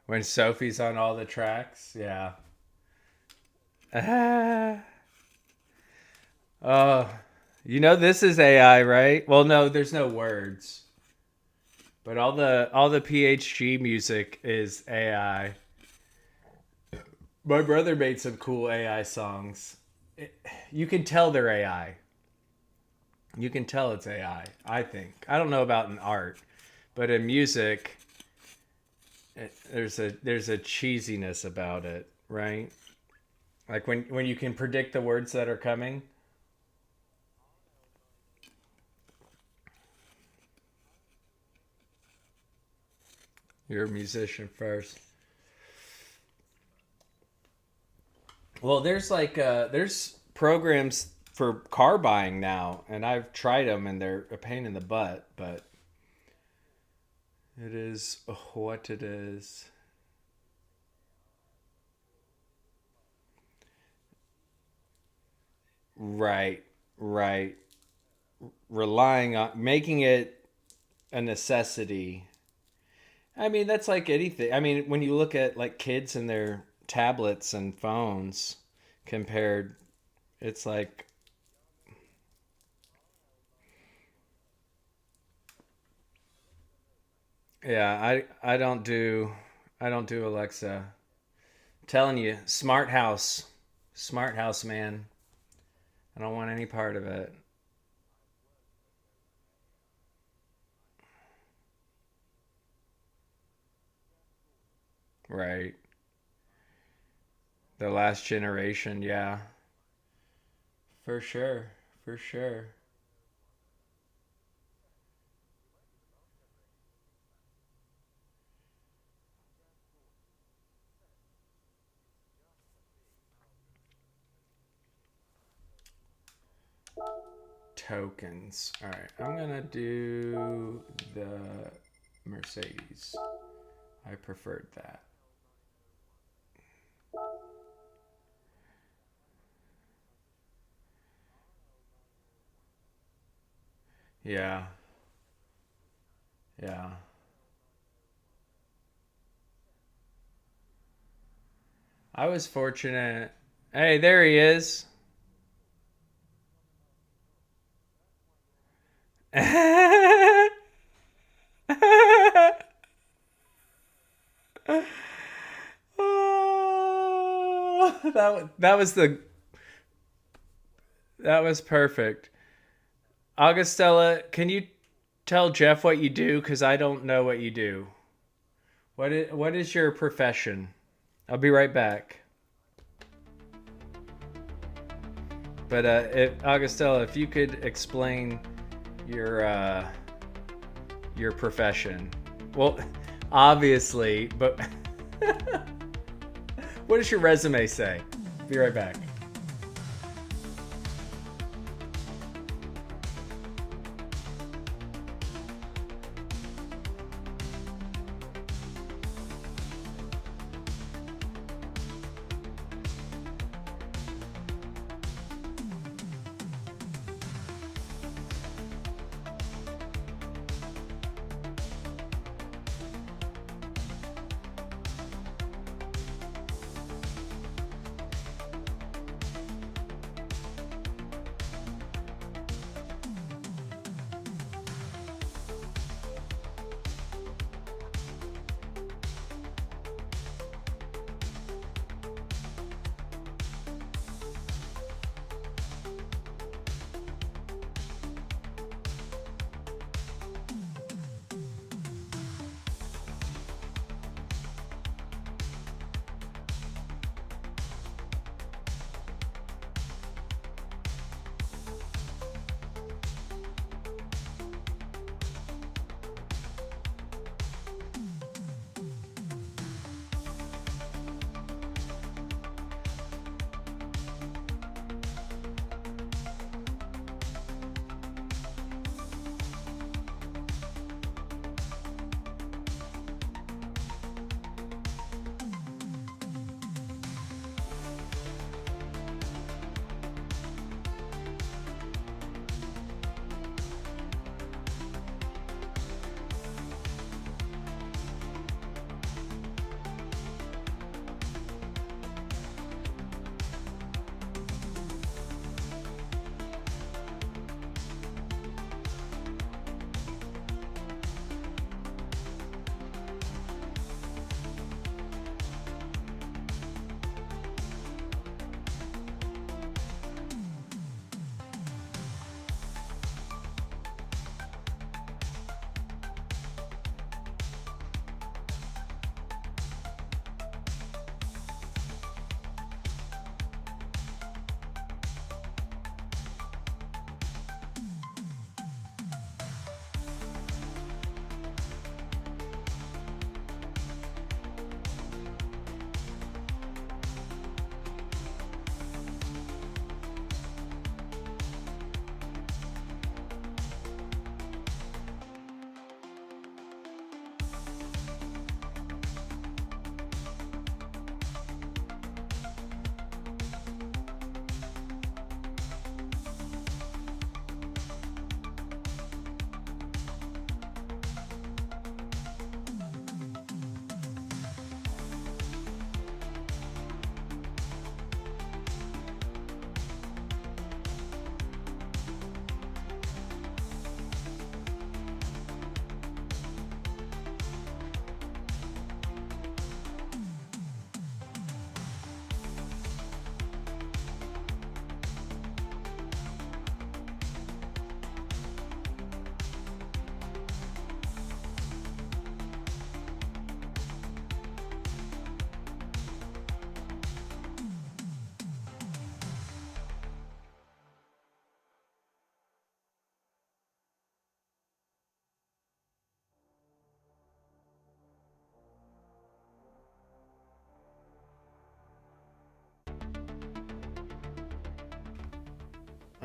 Speaker 1: When Sophie's on all the tracks, yeah. Oh, you know this is AI, right? Well, no, there's no words. But all the PHG music is AI. My brother made some cool AI songs. You can tell they're AI. You can tell it's AI, I think. I don't know about in art, but in music, there's a cheesiness about it, right? Like when you can predict the words that are coming. You're a musician first. Well, there's programs for car buying now, and I've tried them, and they're a pain in the butt, but it is what it is. Right, right. Relying on making it a necessity. I mean, that's like anything. I mean, when you look at like kids and their tablets and phones compared, it's like, yeah, I don't do Alexa. I'm telling you, smart house, man. I don't want any part of it. Right. The last generation, yeah, for sure, for sure. Tokens. All right, I'm gonna do the Mercedes. I preferred that. Yeah, yeah. I was fortunate. Hey, there he is. Oh, that was perfect. Augustella, can you tell Jeff what you do? Because I don't know what you do. What is your profession? I'll be right back. But Augustella, if you could explain your your profession. Well, obviously, but what does your resume say? Be right back.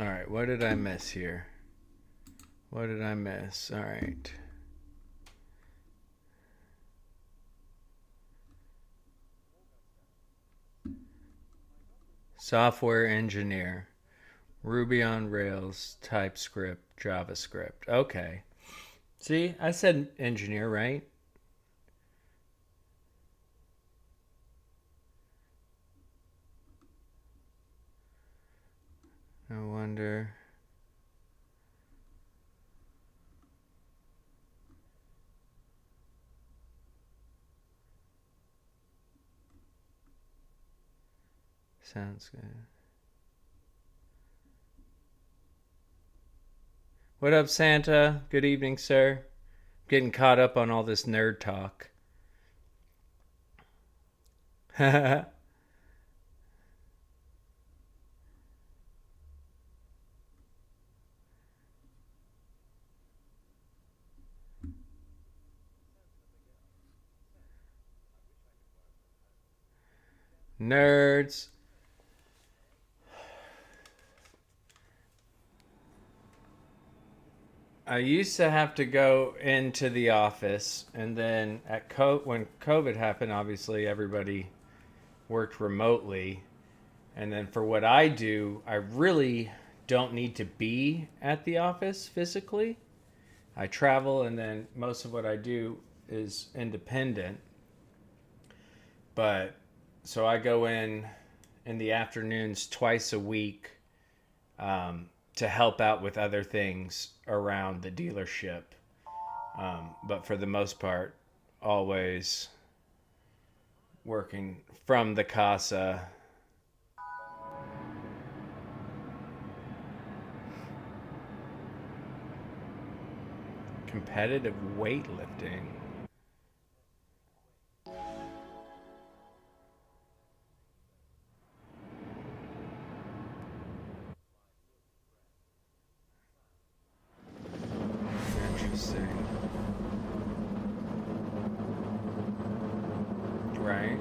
Speaker 1: All right, what did I miss here? What did I miss? All right. Software engineer. Ruby on Rails, TypeScript, JavaScript. Okay. See, I said engineer, right? No wonder. Sounds good. What up, Santa? Good evening, sir. Getting caught up on all this nerd talk. Nerds. I used to have to go into the office, and then when COVID happened, obviously everybody worked remotely. And then for what I do, I really don't need to be at the office physically. I travel, and then most of what I do is independent. But so I go in the afternoons twice a week to help out with other things around the dealership. But for the most part, always working from the casa. Competitive weightlifting. Interesting. Right.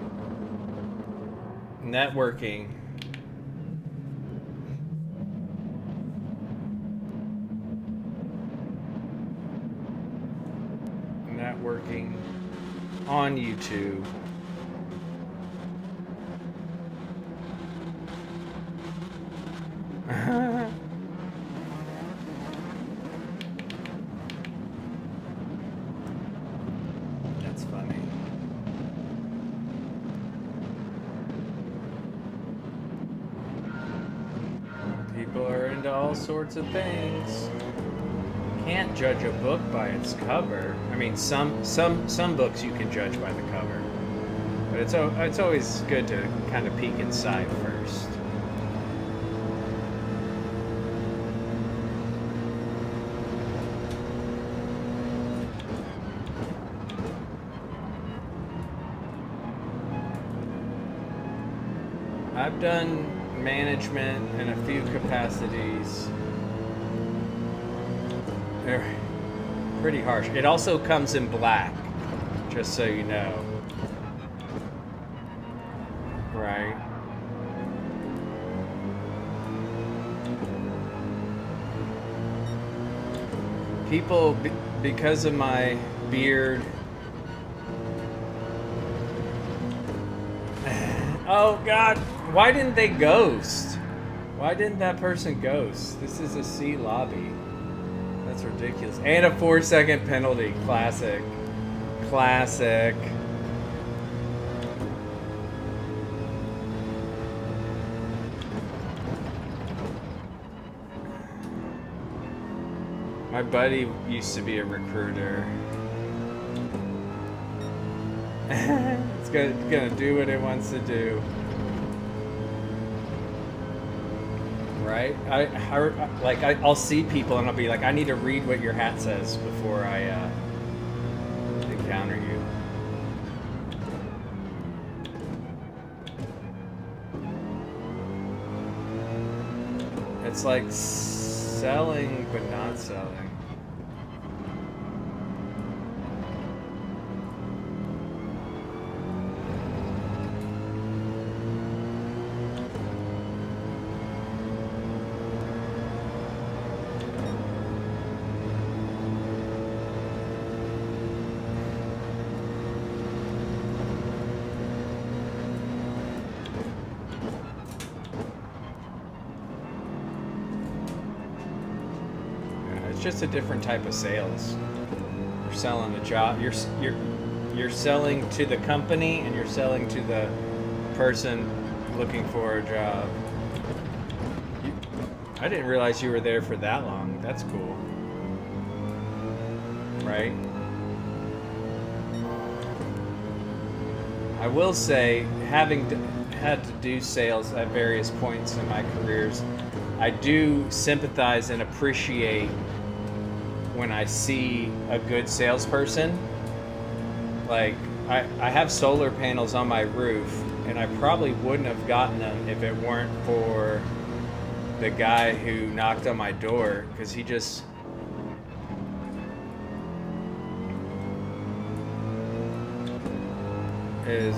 Speaker 1: Networking. Networking on YouTube. That's funny. People are into all sorts of things. Can't judge a book by its cover. I mean, some books you can judge by the cover, but it's always good to kind of peek inside first. I've done management in a few capacities. They're pretty harsh. It also comes in black, just so you know. Right. People, because of my beard. Oh God, why didn't they ghost? Why didn't that person ghost? This is a C lobby. That's ridiculous. And a 4-second penalty. Classic. Classic. My buddy used to be a recruiter. It's gonna do what it wants to do. Right? I'll see people and I'll be like, I need to read what your hat says before I encounter you. It's like selling but not selling. just a different type of sales. You're selling a job. You're selling to the company, and you're selling to the person looking for a job. I didn't realize you were there for that long. That's cool. Right? I will say, having had to do sales at various points in my careers, I do sympathize and appreciate when I see a good salesperson. Like, I have solar panels on my roof, and I probably wouldn't have gotten them if it weren't for the guy who knocked on my door, because he just is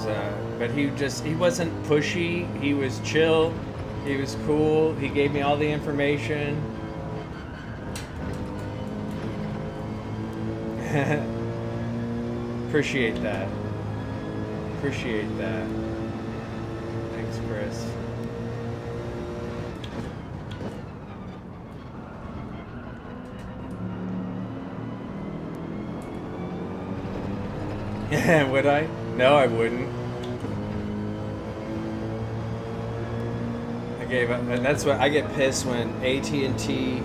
Speaker 1: but he wasn't pushy. He was chill, he was cool, he gave me all the information. Appreciate that. Thanks, Chris. Would I? No, I wouldn't. I gave up, and that's what I get pissed when AT&T,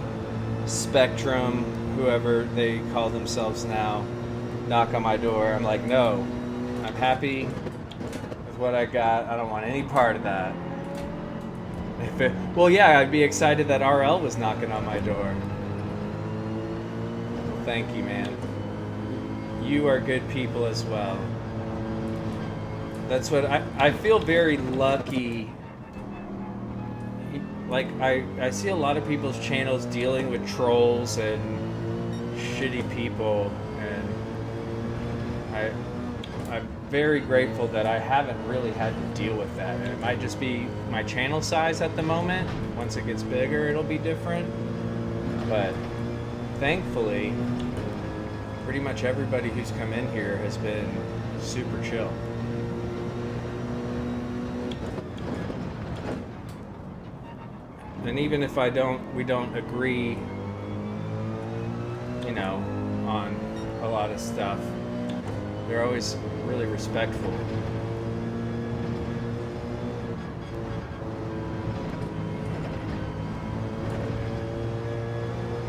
Speaker 1: Spectrum, whoever they call themselves now, knock on my door. I'm like, no, I'm happy with what I got. I don't want any part of that. Well, yeah, I'd be excited that RL was knocking on my door. Thank you, man. You are good people as well. That's what I feel very lucky. Like, I see a lot of people's channels dealing with trolls and shitty people, and I'm very grateful that I haven't really had to deal with that. And it might just be my channel size at the moment. Once it gets bigger, it'll be different. But thankfully, pretty much everybody who's come in here has been super chill. And even if we don't agree, you know, on a lot of stuff, they're always really respectful.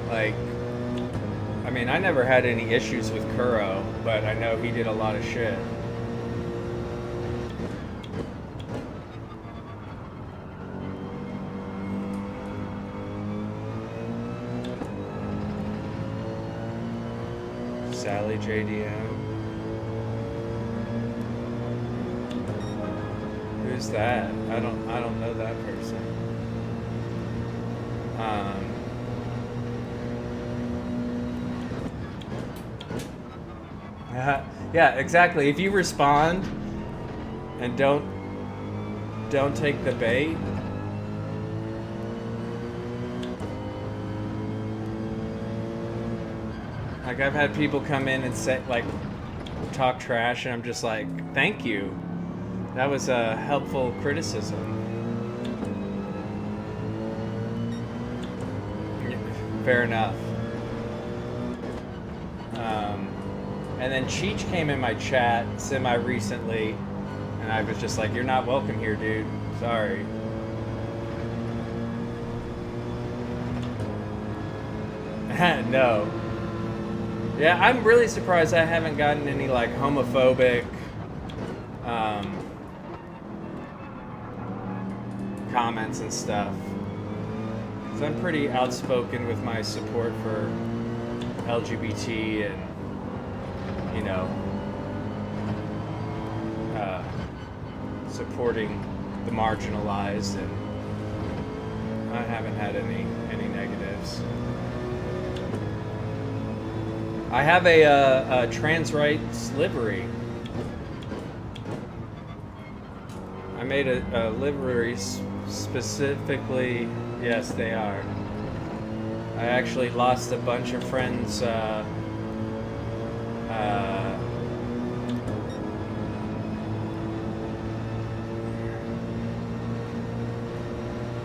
Speaker 1: Like, I mean, I never had any issues with Kuro, but I know he did a lot of shit. Sally JDM. Who's that? I don't know that person. Yeah, exactly. If you respond and don't take the bait, like, I've had people come in and say, like, talk trash, and I'm just like, thank you. That was a helpful criticism. Fair enough. And then Cheech came in my chat semi-recently, and I was just like, you're not welcome here, dude. Sorry. No. Yeah, I'm really surprised I haven't gotten any, like, homophobic comments and stuff. Because I'm pretty outspoken with my support for LGBT and, you know, supporting the marginalized, and I haven't had any negatives. I have a trans rights livery. I made a livery specifically. Yes, they are. I actually lost a bunch of friends.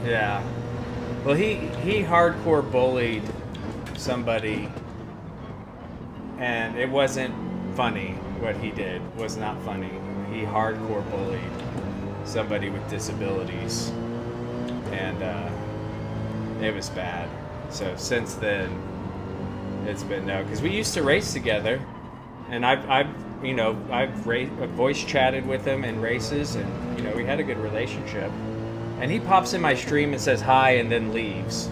Speaker 1: Yeah. Well, he hardcore bullied somebody, and it wasn't funny. What he did was not funny. He hardcore bullied somebody with disabilities, and it was bad. So since then, it's been no, because we used to race together, and I've voice chatted with him in races, and we had a good relationship. And he pops in my stream and says hi, and then leaves.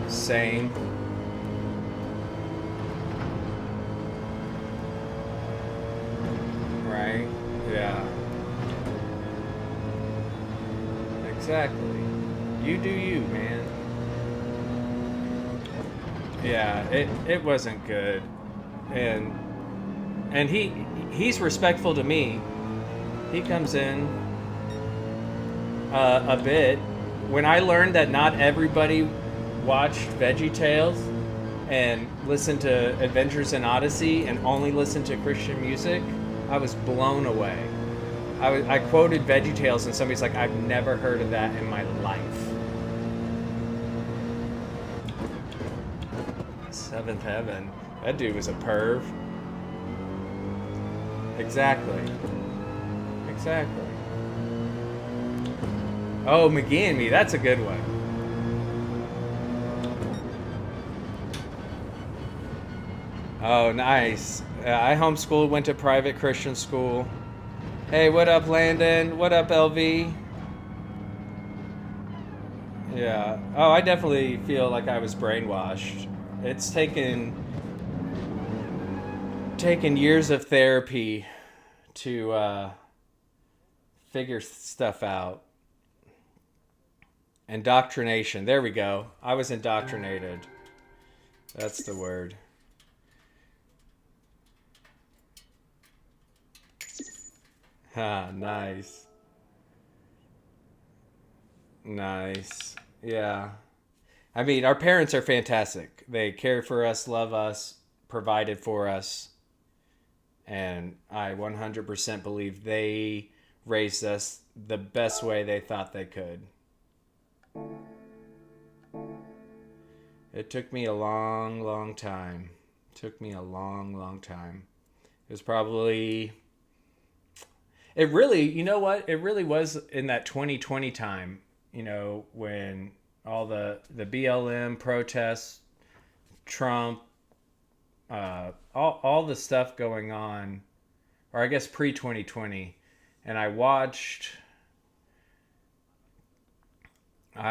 Speaker 1: Same. Right? Yeah. Exactly. You do you, man. Yeah, it wasn't good. And he's respectful to me. He comes in a bit. When I learned that not everybody watched VeggieTales and listened to Adventures in Odyssey and only listened to Christian music, I was blown away. I quoted VeggieTales and somebody's like, I've never heard of that in my life. Seventh Heaven. That dude was a perv. Exactly. Exactly. Oh, McGee and Me. That's a good one. Oh, nice. I homeschooled, went to private Christian school. Hey, what up, Landon? What up, LV? Yeah. Oh, I definitely feel like I was brainwashed. It's taken years of therapy to figure stuff out. Indoctrination. There we go. I was indoctrinated. That's the word. Ah, nice. Nice. Yeah. I mean, our parents are fantastic. They cared for us, love us, provided for us. And I 100% believe they raised us the best way they thought they could. It took me a long, long time. It took me a long, long time. It was probably... It really, you know what? It really was in that 2020 time, when all the BLM protests, Trump, all the stuff going on, or I guess pre-2020, and I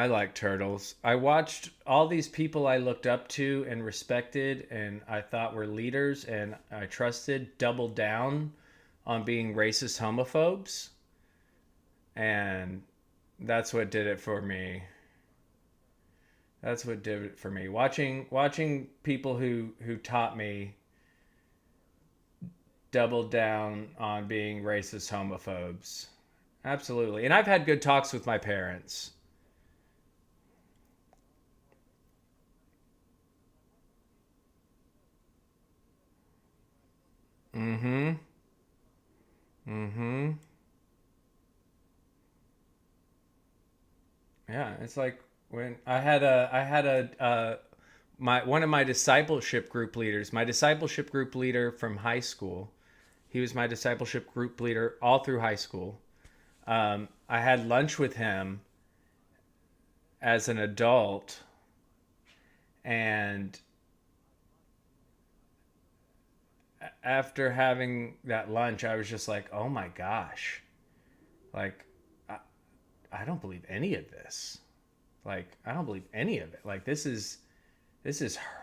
Speaker 1: like turtles. I watched all these people I looked up to and respected and I thought were leaders and I trusted double down on being racist homophobes. And that's what did it for me. That's what did it for me. Watching people who taught me double down on being racist homophobes. Absolutely. And I've had good talks with my parents. Mm-hmm. Mm-hmm. Yeah, it's like when I had a my one of my discipleship group leaders, my discipleship group leader from high school. He was my discipleship group leader all through high school. I had lunch with him as an adult, and after having that lunch, I was just like, "Oh my gosh!" Like, I, I don't believe any of this. Like, I don't believe any of it. Like, this is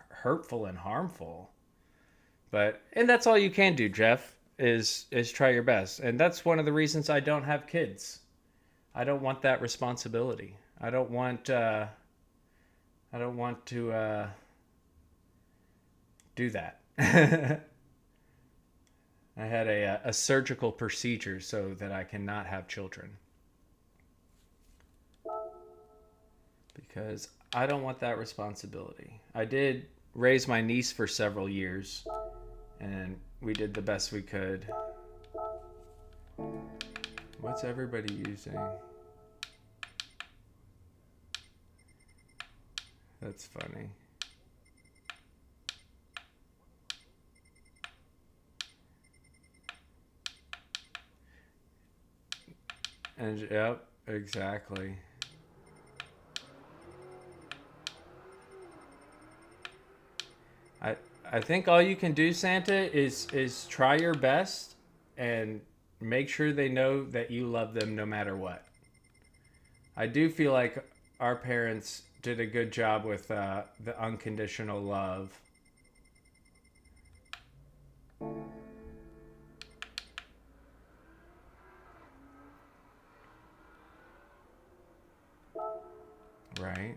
Speaker 1: hurtful and harmful. And that's all you can do, Jeff, is try your best. And that's one of the reasons I don't have kids. I don't want that responsibility. I don't want to do that. I had a surgical procedure so that I cannot have children because I don't want that responsibility. I did raise my niece for several years, and we did the best we could. What's everybody using? That's funny. And yep, exactly. I I think all you can do, Santa, is try your best and make sure they know that you love them no matter what. I do feel like our parents did a good job with the unconditional love. Right?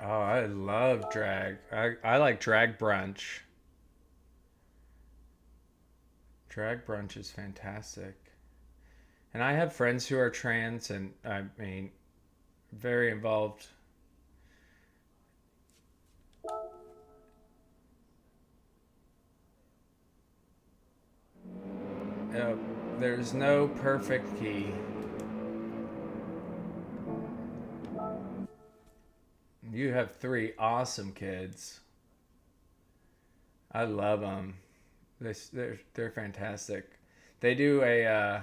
Speaker 1: Oh, I love drag. I like drag brunch. Drag brunch is fantastic. And I have friends who are trans, and I mean, very involved. Uh, there's no perfect key. You have three awesome kids. I love them. They're fantastic. They do a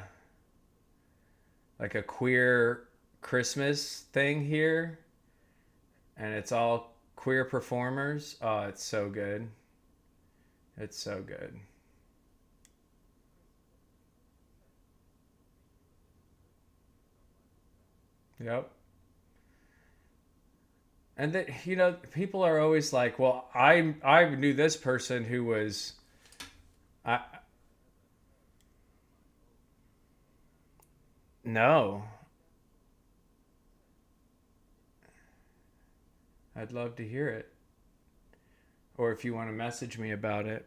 Speaker 1: like a queer Christmas thing here, and it's all queer performers. Oh, it's so good. It's so good. Yep. And that people are always like, "Well, I knew this person who was I no. I'd love to hear it. Or if you want to message me about it,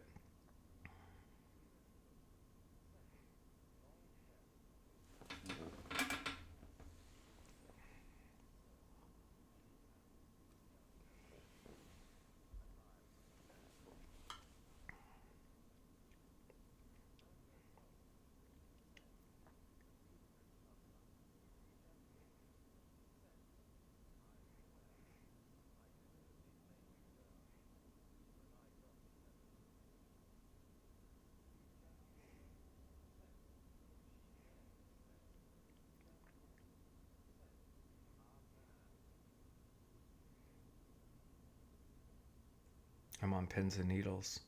Speaker 1: I'm on pins and needles.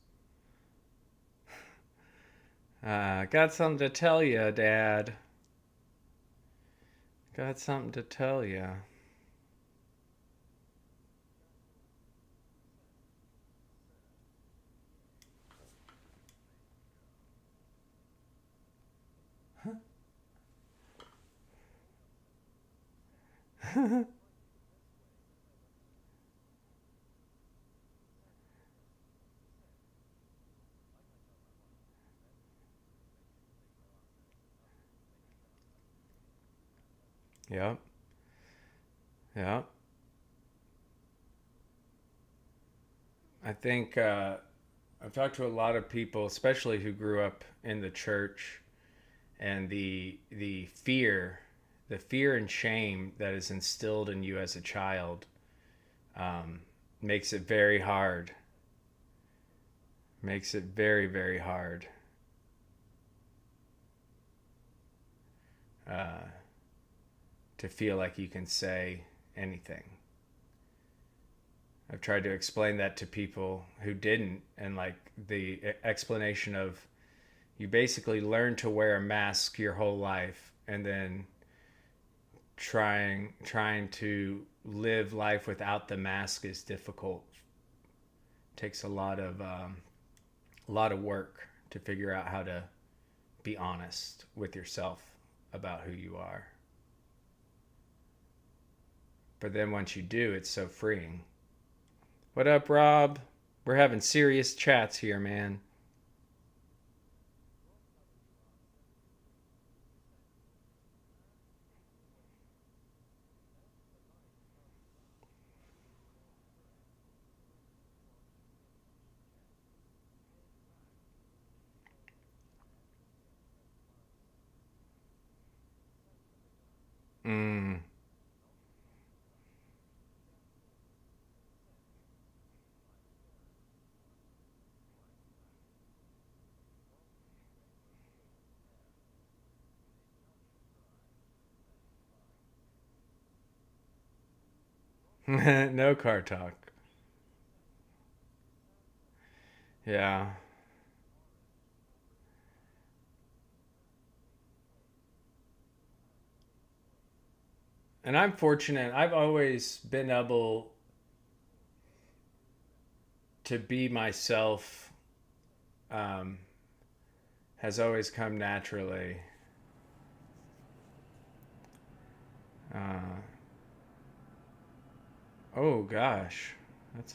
Speaker 1: Got something to tell you, Dad. Got something to tell you. Yep. Yep. I think I've talked to a lot of people, especially who grew up in the church, and the fear and shame that is instilled in you as a child um, makes it very hard. Makes it very very hard uh, to feel like you can say anything. I've tried to explain that to people who didn't, and like the explanation of you basically learn to wear a mask your whole life, and then trying to live life without the mask is difficult. Takes a lot of work to figure out how to be honest with yourself about who you are. But then once you do, it's so freeing. What up, Rob? We're having serious chats here, man. Mm. No car talk. Yeah. And I'm fortunate. I've always been able to be myself. Um, has always come naturally. Uh, oh gosh, that's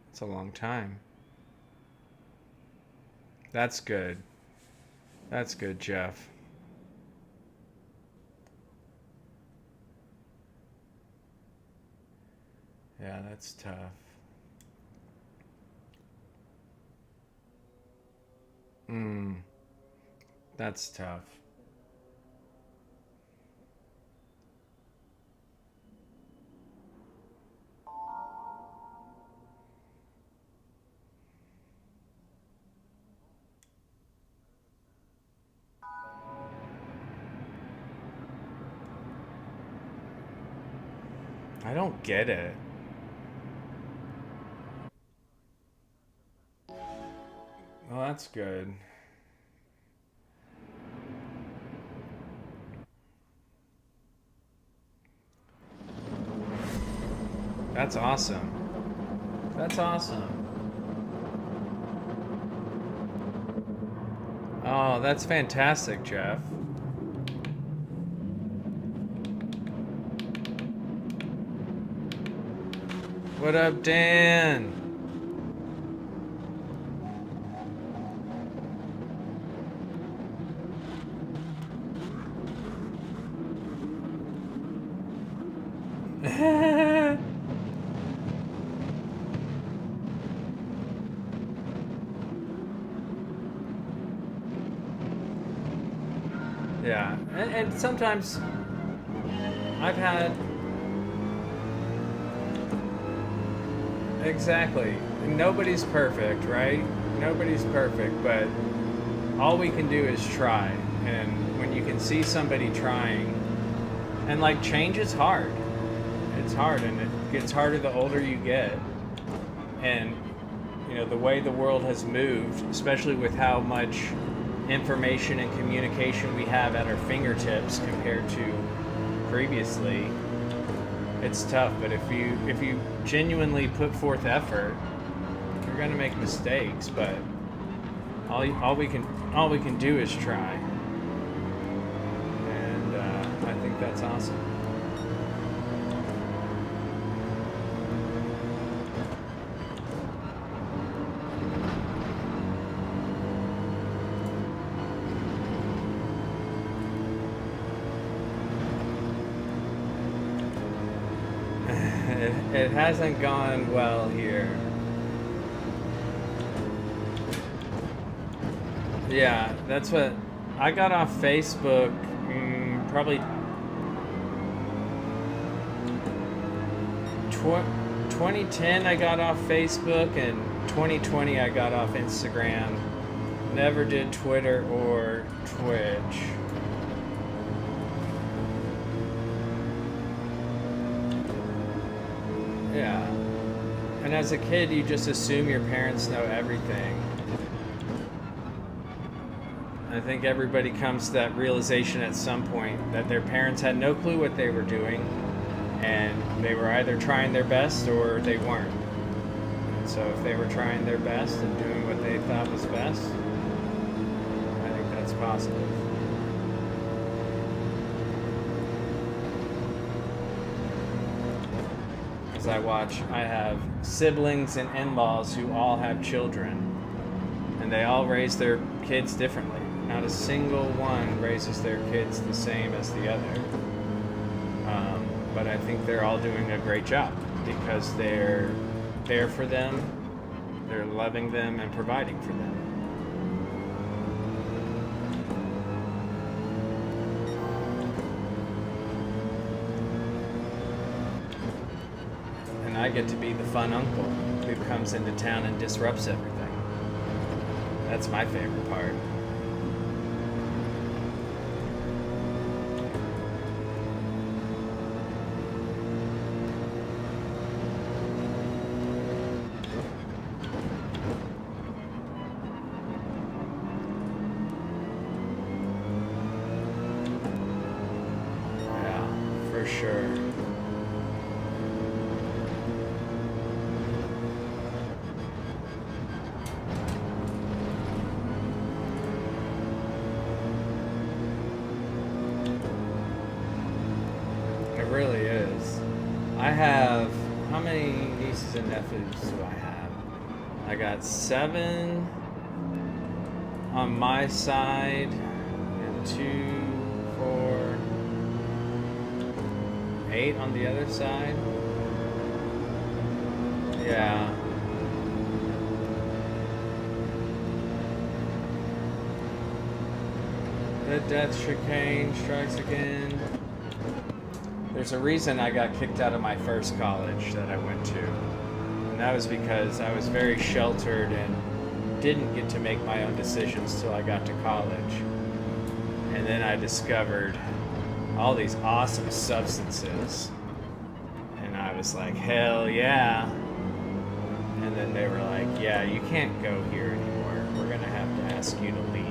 Speaker 1: that's a long time. That's good. That's good, Jeff. Yeah, that's tough. Mm, that's tough. I don't get it. Well, that's good. That's awesome. That's awesome. Oh, that's fantastic, Jeff. What up, Dan? Yeah, and sometimes I've had exactly. Nobody's perfect, right? Nobody's perfect, but all we can do is try. And when you can see somebody trying, and like change is hard. It's hard, and it gets harder the older you get. And you know the way the world has moved, especially with how much information and communication we have at our fingertips compared to previously, it's tough. But if you genuinely put forth effort, you're gonna make mistakes. But all we can do is try, and I think that's awesome. It hasn't gone well here. Yeah, that's what I got off Facebook. Probably 2010 I got off Facebook, and 2020 I got off Instagram. Never did Twitter or Twitch. Yeah. And as a kid, you just assume your parents know everything. I think everybody comes to that realization at some point that their parents had no clue what they were doing, and they were either trying their best or they weren't. And so if they were trying their best and doing what they thought was best, I think that's positive. As I have siblings and in-laws who all have children, and they all raise their kids differently. Not a single one raises their kids the same as the other. But I think they're all doing a great job because they're there for them, they're loving them, and providing for them. and I get to be the fun uncle who comes into town and disrupts everything. That's my favorite part. Sure. It really is. I have, how many nieces and nephews do I have? I got 7 on my side and 2, 4, 8 on the other side. Yeah. The death chicane strikes again. There's a reason I got kicked out of my first college that I went to. And that was because I was very sheltered and didn't get to make my own decisions till I got to college. And then I discovered all these awesome substances, and I was like, hell yeah. And then they were like, yeah, you can't go here anymore, we're gonna have to ask you to leave.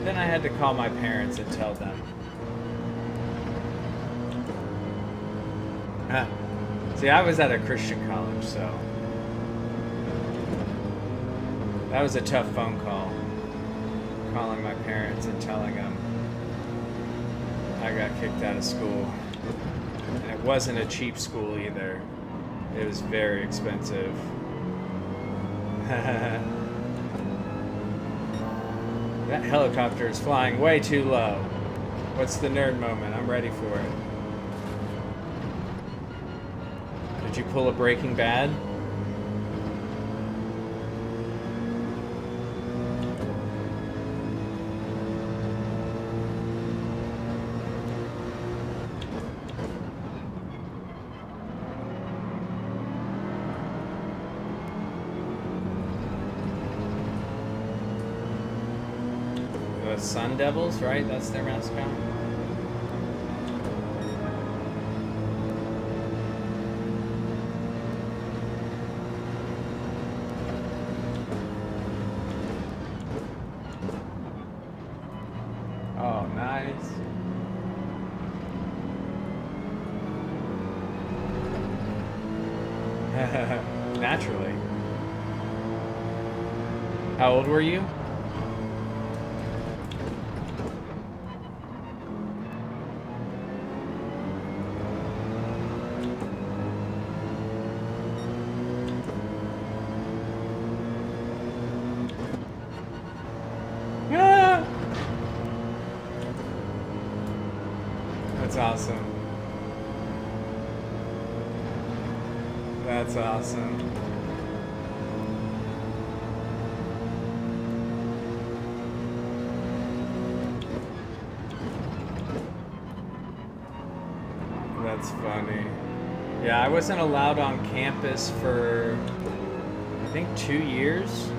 Speaker 1: Then I had to call my parents and tell them. See, I was at a Christian college, so that was a tough phone call, calling my parents and telling them I got kicked out of school. And it wasn't a cheap school either. It was very expensive. That helicopter is flying way too low. What's the nerd moment? I'm ready for it. Did you pull a Breaking Bad? Sun Devils, right? That's their mascot. Oh, nice. Naturally. How old were you? That's awesome. That's awesome. That's funny. Yeah, I wasn't allowed on campus for, I think, 2 years.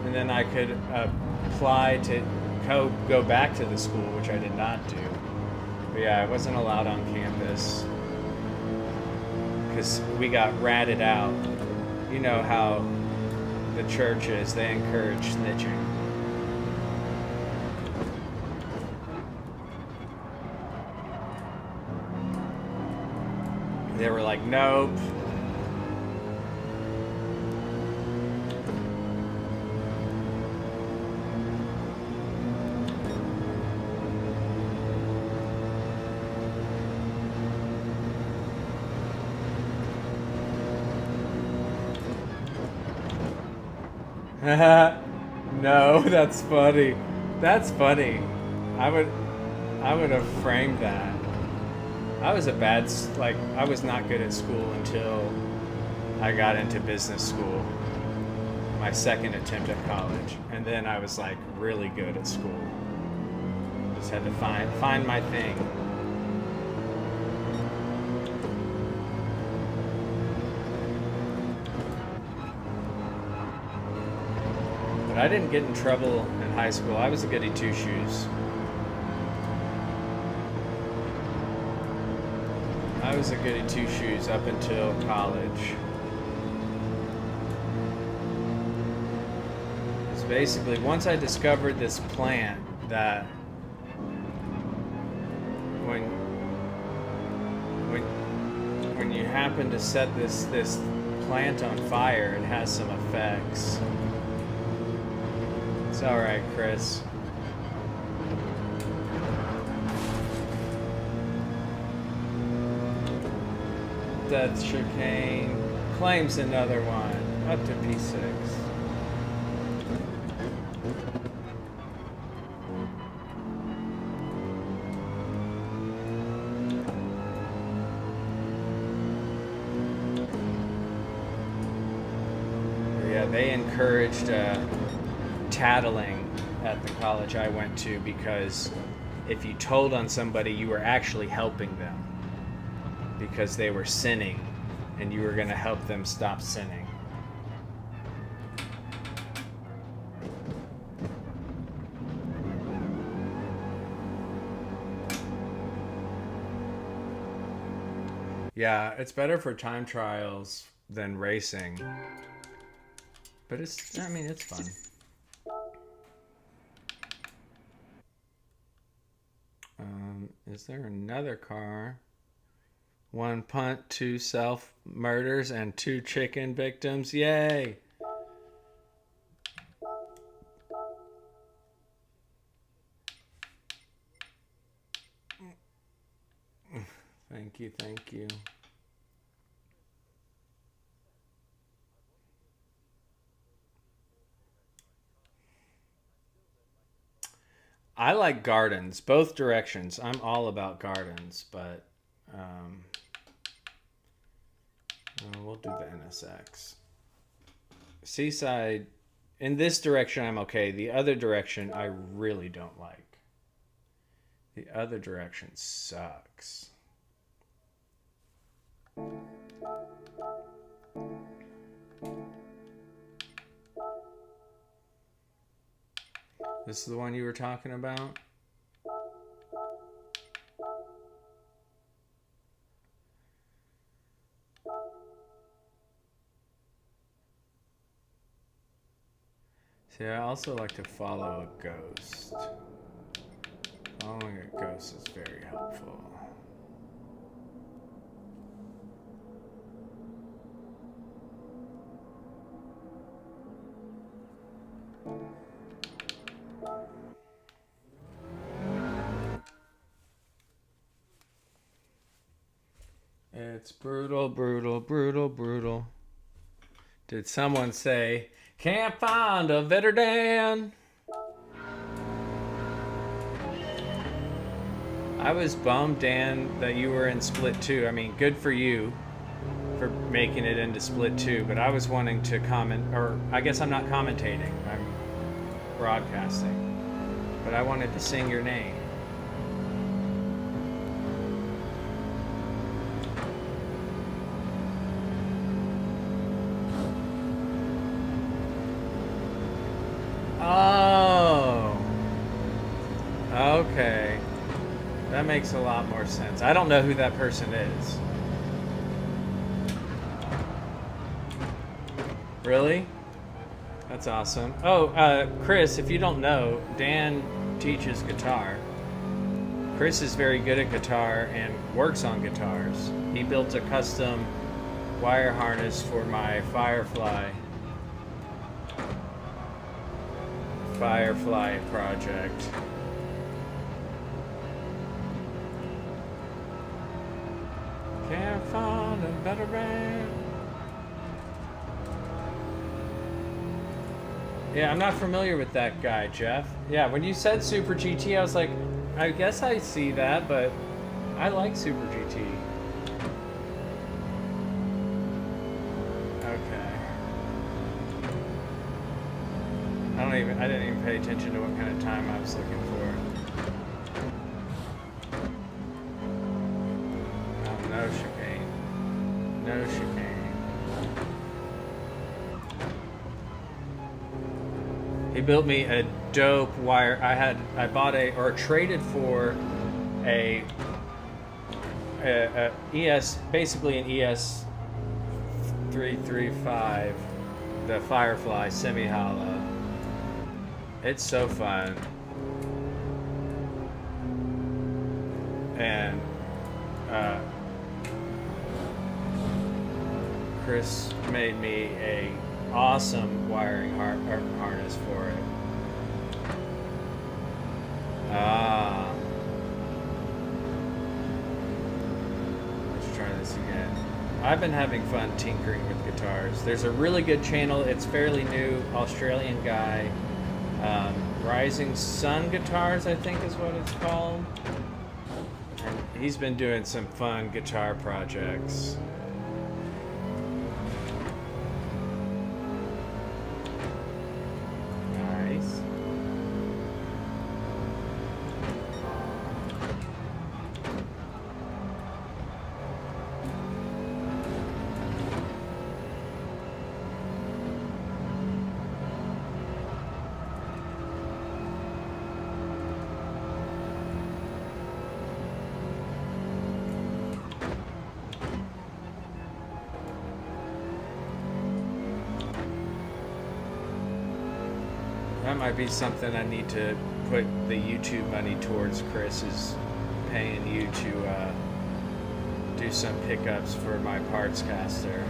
Speaker 1: And then I could apply to go back to the school, which I did not do. But yeah, I wasn't allowed on campus because we got ratted out. You know how the church is, they encourage snitching. They were like, nope. No, that's funny. That's funny. I would have framed that. I was I was not good at school until I got into business school, my second attempt at college. And then I was like really good at school. Just had to find my thing. I didn't get in trouble in high school. I was a goody two-shoes. I was a goody two-shoes up until college. It's basically, once I discovered this plant that when you happen to set this plant on fire, it has some effects. It's alright, Chris. Death chicane. Claims another one. Up to P6. Yeah, they encouraged tattling at the college I went to, because if you told on somebody, you were actually helping them because they were sinning, and you were going to help them stop sinning. Yeah, it's better for time trials than racing. But it's, I mean, it's fun. Is there another car? 1 punt, 2 self-murders, and 2 chicken victims. Yay! Thank you, thank you. I like gardens, both directions. I'm all about gardens, but we'll do the NSX. Seaside, in this direction I'm okay. The other direction I really don't like. The other direction sucks. This is the one you were talking about? See, I also like to follow a ghost. Following a ghost is very helpful. It's brutal, brutal, brutal, brutal. Did someone say, can't find a better Dan? I was bummed, Dan, that you were in Split 2. I mean, good for you for making it into Split 2, but I was wanting to comment, or I guess I'm not commentating, I'm broadcasting. But I wanted to sing your name. Oh, okay. That makes a lot more sense. I don't know who that person is. Really? That's awesome. Oh, Chris, if you don't know, Dan teaches guitar. Chris is very good at guitar and works on guitars. He built a custom wire harness for my Firefly project. Can't find a better band. Yeah, I'm not familiar with that guy, Jeff. Yeah, when you said Super GT, I was like, I guess I see that, but I like Super GT. Okay. I didn't even pay attention to what kind of time I was looking for. Oh, no chicane. No chicane. He built me a dope wire. I bought or traded for a ES, basically an ES 335, the Firefly semi hollow. It's so fun. And Chris made me a awesome wiring harness for it. Let's try this again. I've been having fun tinkering with guitars. There's a really good channel. It's fairly new, Australian guy. Rising Sun Guitars, I think is what it's called. And he's been doing some fun guitar projects. Nice. That might be something I need to put the YouTube money towards. Chris is paying you to do some pickups for my parts caster.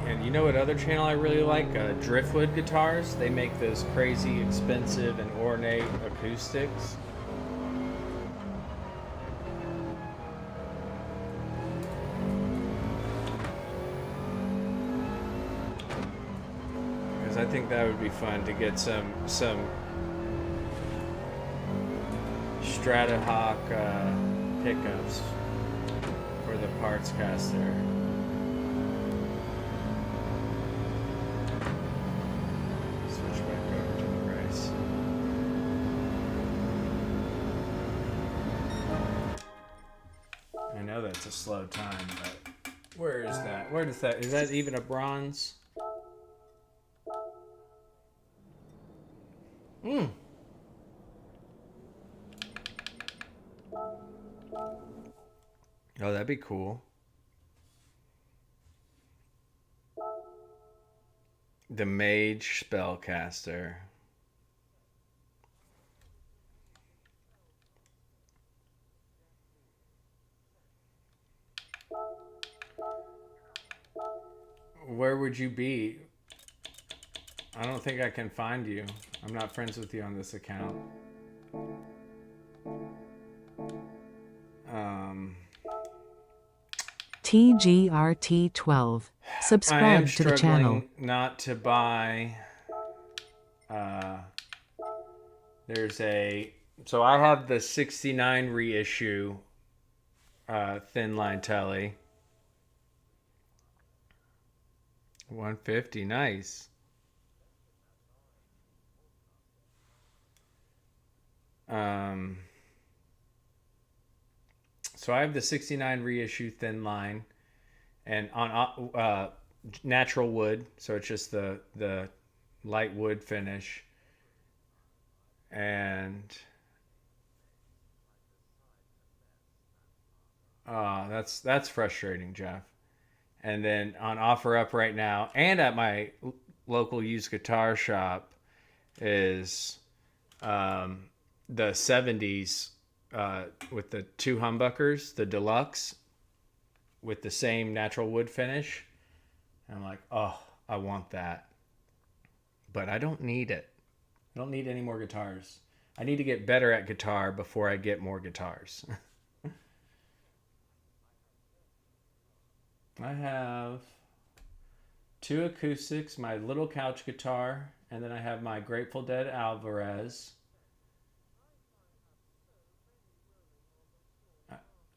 Speaker 1: And you know what other channel I really like? Driftwood Guitars. They make those crazy expensive and ornate acoustics. I think that would be fun to get some Stratahawk pickups for the parts caster. Switch back over to the race. I know that's a slow time, but where is that? Where does that? Is that even a bronze? Oh, that'd be cool. The Mage Spellcaster. Where would you be? I don't think I can find you. I'm not friends with you on this account.
Speaker 2: TGRT12. Subscribe to the channel.
Speaker 1: I am struggling not to buy. So I have the 69 reissue thin line telly. 150, nice. So I have the 69 reissue thin line, and on natural wood, so it's just the light wood finish, and that's frustrating, Jeff. And then on offer up right now, and at my local used guitar shop, is the 70s with the two humbuckers, the deluxe, with the same natural wood finish. And I'm like, oh, I want that. But I don't need it. I don't need any more guitars. I need to get better at guitar before I get more guitars. I have two acoustics, my little couch guitar, and then I have my Grateful Dead Alvarez.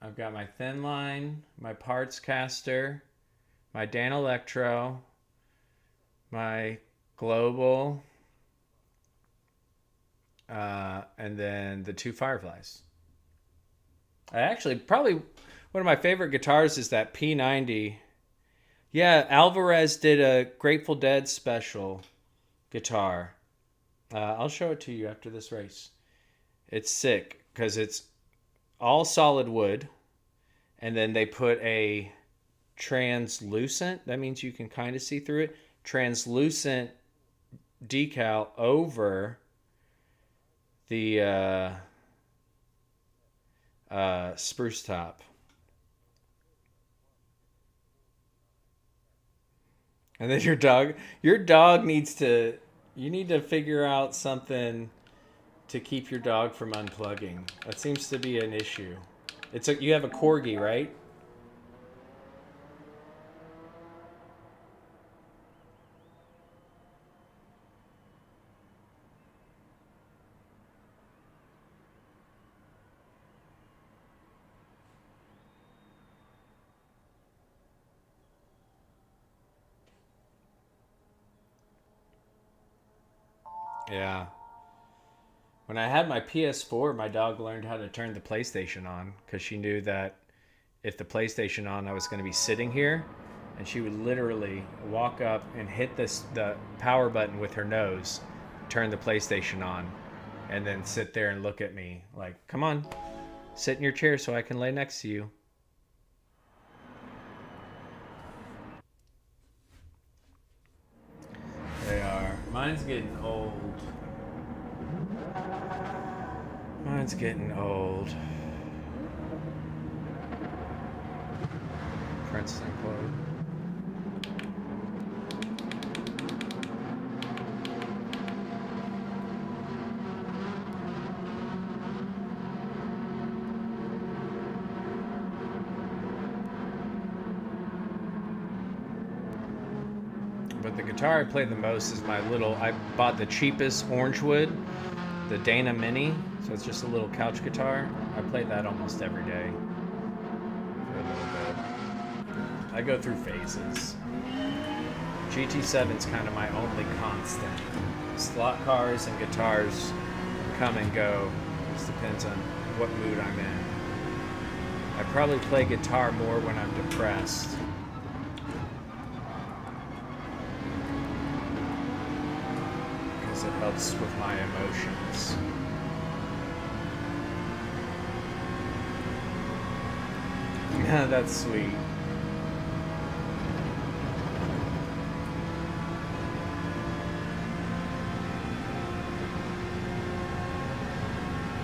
Speaker 1: I've got my thin line, my parts caster, my Dan Electro, my Global, and then the two Fireflies. I actually probably one of my favorite guitars is that P90. Yeah, Alvarez did a Grateful Dead special guitar. I'll show it to you after this race. It's sick because it's all solid wood, and then they put a translucent, that means you can kind of see through it, translucent decal over the spruce top. And then your dog needs to, you need to figure out something to keep your dog from unplugging. That seems to be an issue. You have a corgi, right? Yeah. When I had my PS4, my dog learned how to turn the PlayStation on because she knew that if the PlayStation on, I was going to be sitting here, and she would literally walk up and hit the power button with her nose, turn the PlayStation on, and then sit there and look at me like, "Come on, sit in your chair so I can lay next to you." They are. Mine's getting old. Mine's getting old. Princess and Chloe. But the guitar I play the most is I bought the cheapest orange wood, the Dana Mini, so it's just a little couch guitar. I play that almost every day for a little bit. I go through phases. GT7's kind of my only constant. Slot cars and guitars come and go. It just depends on what mood I'm in. I probably play guitar more when I'm depressed. It helps with my emotions. Yeah, that's sweet.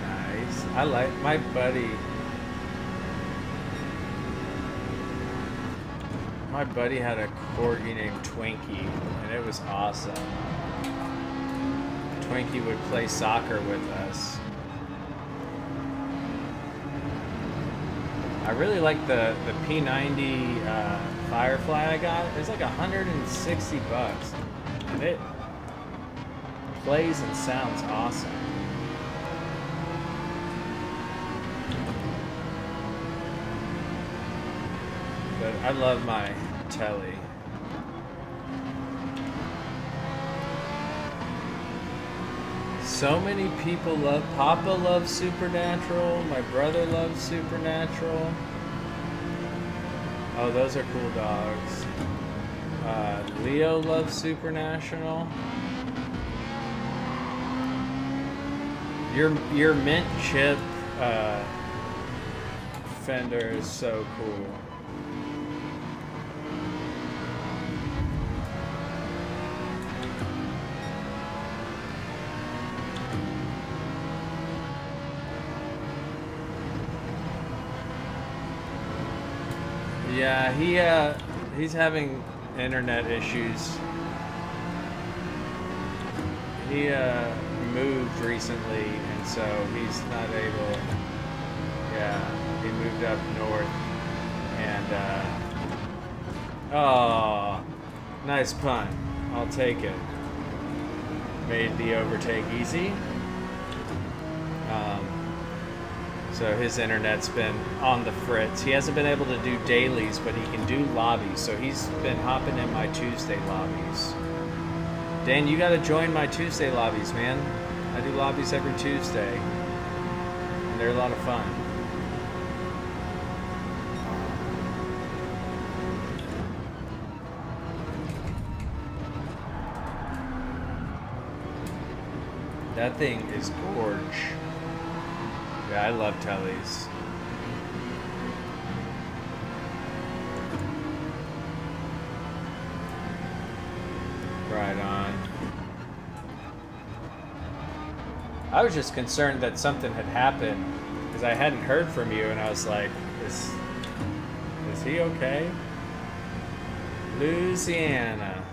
Speaker 1: Nice. I like my buddy. My buddy had a corgi named Twinkie, and it was awesome. Twinkie would play soccer with us. I really like the P90 Firefly I got. It was like $160, and it plays and sounds awesome. But I love my telly. So many people love. Papa loves Supernatural. My brother loves Supernatural. Oh, those are cool dogs. Leo loves Supernatural. Your mint chip Fender is so cool. Yeah, he's having internet issues. He moved recently, and so he's not able. Yeah, he moved up north, and oh, nice punt. I'll take it. Made the overtake easy. So his internet's been on the fritz. He hasn't been able to do dailies, but he can do lobbies. So he's been hopping in my Tuesday lobbies. Dan, you got to join my Tuesday lobbies, man. I do lobbies every Tuesday, and they're a lot of fun. That thing is gorge. Yeah, I love tellies. Right on. I was just concerned that something had happened because I hadn't heard from you, and I was like, is he okay? Louisiana.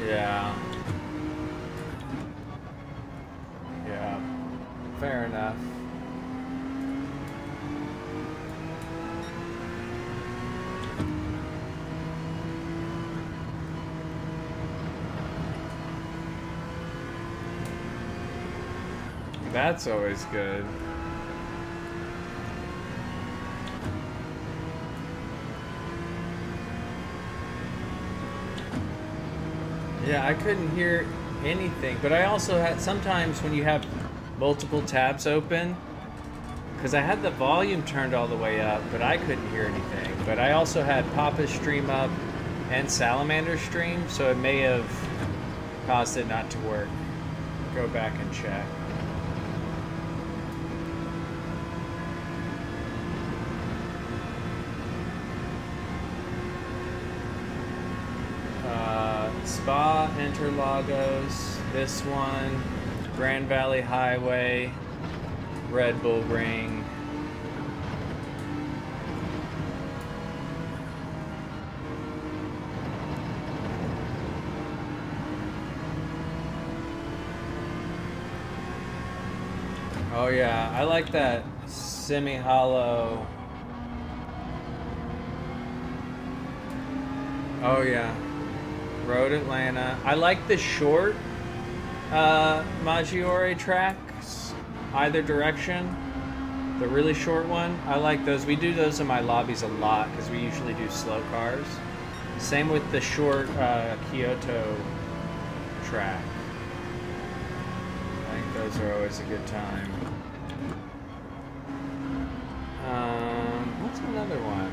Speaker 1: Yeah. Yeah. Fair enough. That's always good. Yeah, I couldn't hear anything, but I also had sometimes when you have multiple tabs open, because I had the volume turned all the way up, but I couldn't hear anything. But I also had Papa's stream up and Salamander's stream, so it may have caused it not to work. Go back and check. Spa, Interlagos, this one, Grand Valley Highway, Red Bull Ring. Oh yeah, I like that semi-hollow. Oh yeah. Road Atlanta. I like the short Maggiore tracks, either direction. The really short one, I like those. We do those in my lobbies a lot because we usually do slow cars. Same with the short Kyoto track. I think those are always a good time. What's another one?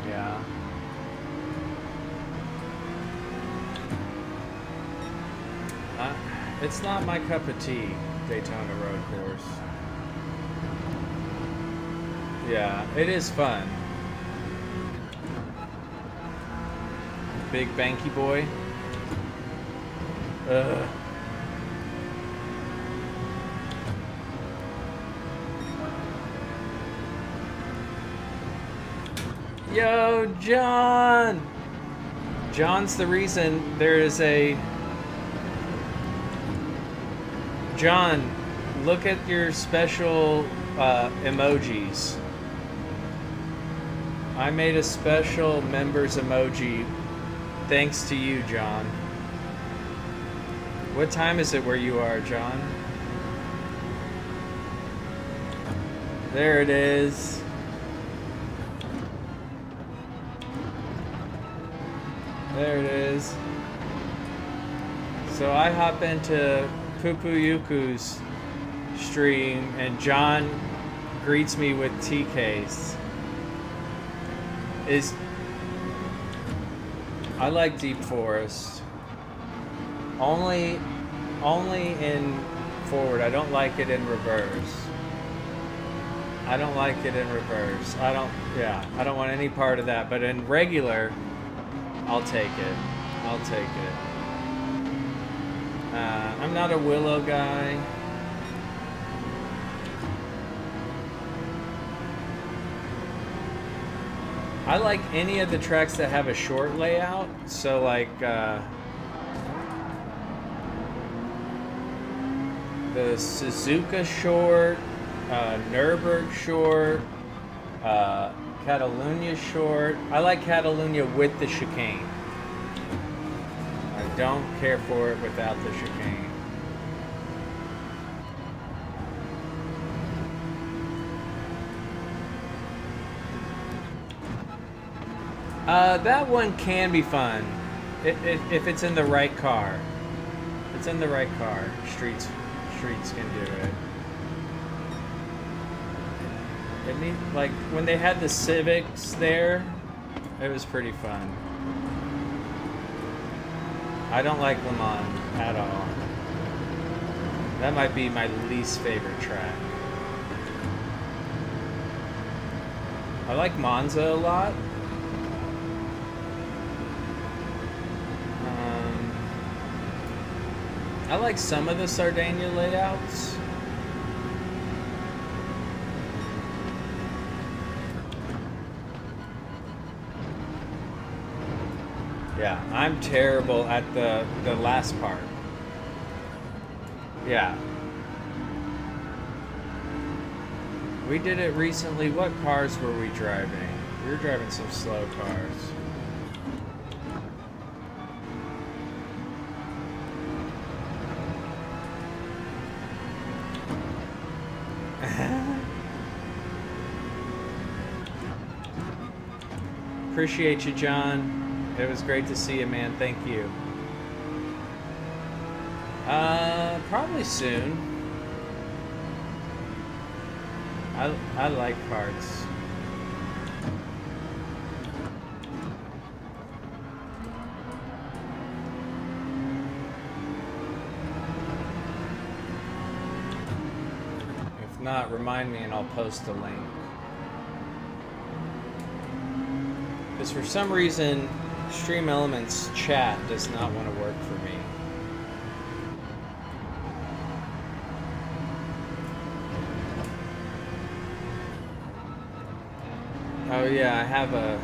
Speaker 1: Yeah. It's not my cup of tea, Daytona Road Course. Yeah, it is fun. Big Banky Boy. Ugh. Yo, John! John's the reason there is a... John, look at your special emojis. I made a special members emoji thanks to you, John. What time is it where you are, John? There it is. There it is. So I hop into Pupuyuku's stream and John greets me with TKs. I like Deep Forest. Only in forward. I don't like it in reverse. I don't like it in reverse. I don't want any part of that. But in regular, I'll take it. I'll take it. I'm not a Willow guy. I like any of the tracks that have a short layout. So like, the Suzuka short, Nürburgring short, Catalunya short. I like Catalunya with the chicane. I don't care for it without the chicane. That one can be fun if it's in the right car. If it's in the right car, streets can do it. Like when they had the Civics there, it was pretty fun. I don't like Le Mans at all. That might be my least favorite track. I like Monza a lot. I like some of the Sardinia layouts. Yeah, I'm terrible at the last part. Yeah. We did it recently. What cars were we driving? We were driving some slow cars. Appreciate you, John. It was great to see you, man. Thank you. Probably soon. I like cards. If not, remind me and I'll post a link. Because for some reason, Stream Elements chat does not want to work for me. Oh yeah, I have a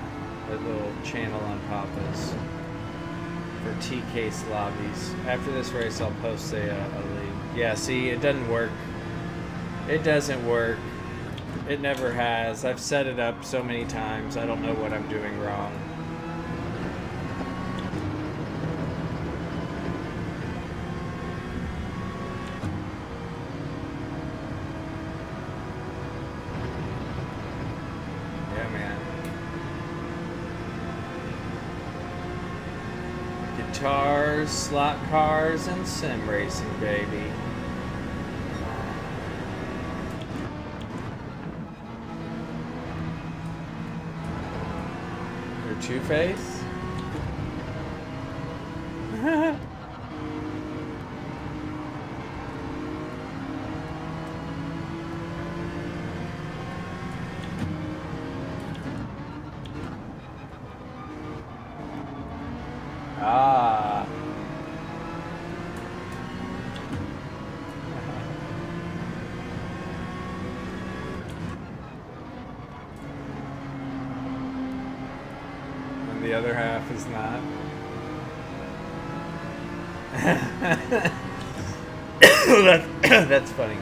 Speaker 1: little channel on Papa's for T-Case lobbies. After this race, I'll post a league. Yeah, see, it doesn't work. It doesn't work. It never has. I've set it up so many times. I don't know what I'm doing wrong. Yeah, man. Guitars, slot cars, and sim racing, baby. Two-Face? Ah. The other half is not. That's funny.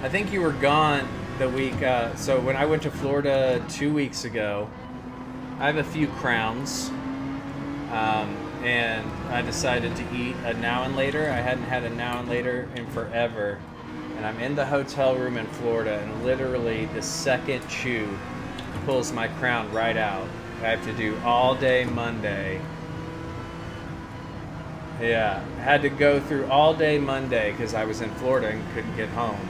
Speaker 1: I think you were gone the week. So when I went to Florida 2 weeks ago, I have a few crowns, and I decided to eat a Now and Later. I hadn't had a Now and Later in forever, and I'm in the hotel room in Florida, and literally the second chew pulls my crown right out. I have to do all day Monday. Yeah, I had to go through all day Monday because I was in Florida and couldn't get home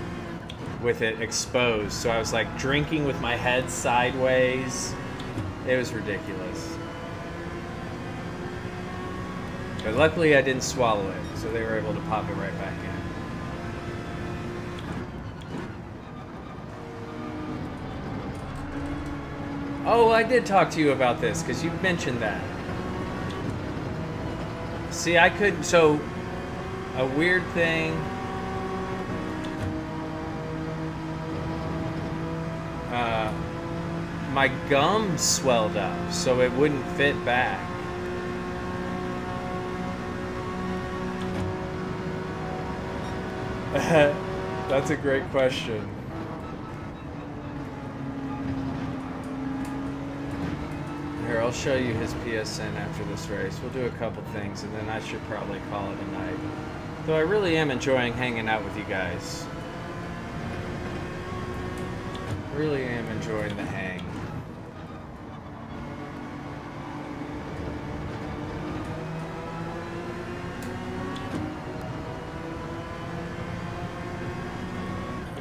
Speaker 1: with it exposed. So I was like drinking with my head sideways. It was ridiculous. But luckily I didn't swallow it, so they were able to pop it right back in. Oh, I did talk to you about this because you mentioned that. See, I couldn't. So, a weird thing. My gum swelled up, so it wouldn't fit back. That's a great question. Here, I'll show you his PSN after this race. We'll do a couple things, and then I should probably call it a night. Though I really am enjoying hanging out with you guys. Really am enjoying the hang.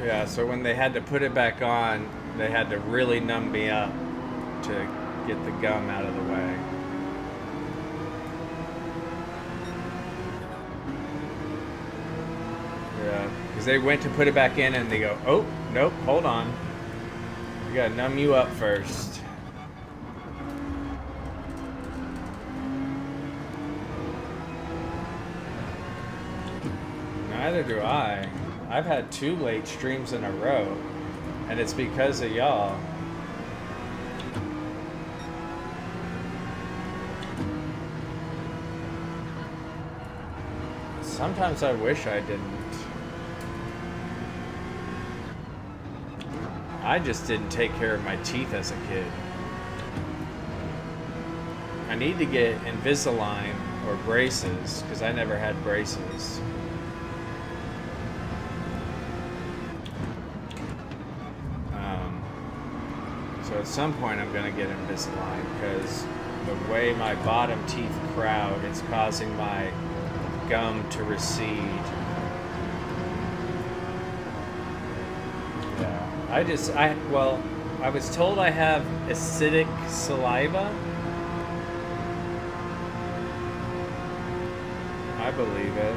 Speaker 1: Yeah, so when they had to put it back on, they had to really numb me up to get the gum out of the way. Yeah, because they went to put it back in and they go, oh, nope, hold on. We gotta numb you up first. Neither do I. I've had 2 late streams in a row, and it's because of y'all. Sometimes I wish I didn't. I just didn't take care of my teeth as a kid. I need to get Invisalign or braces, because I never had braces. So at some point I'm going to get Invisalign, because the way my bottom teeth crowd, it's causing my gum to recede. Yeah, well, I was told I have acidic saliva. I believe it.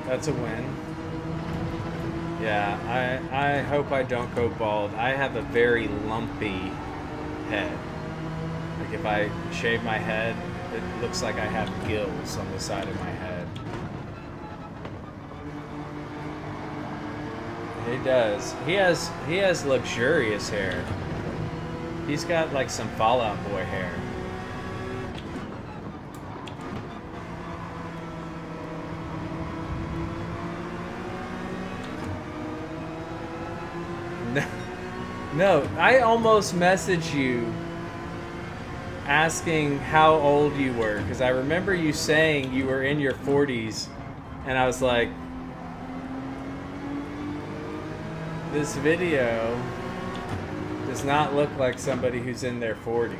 Speaker 1: That's a win. Yeah, I hope I don't go bald. I have a very lumpy head. Like if I shave my head, it looks like I have gills on the side of my head. He does. He has luxurious hair. He's got like some Fall Out Boy hair. No, I almost messaged you asking how old you were, because I remember you saying you were in your 40s, and I was like, this video does not look like somebody who's in their 40s.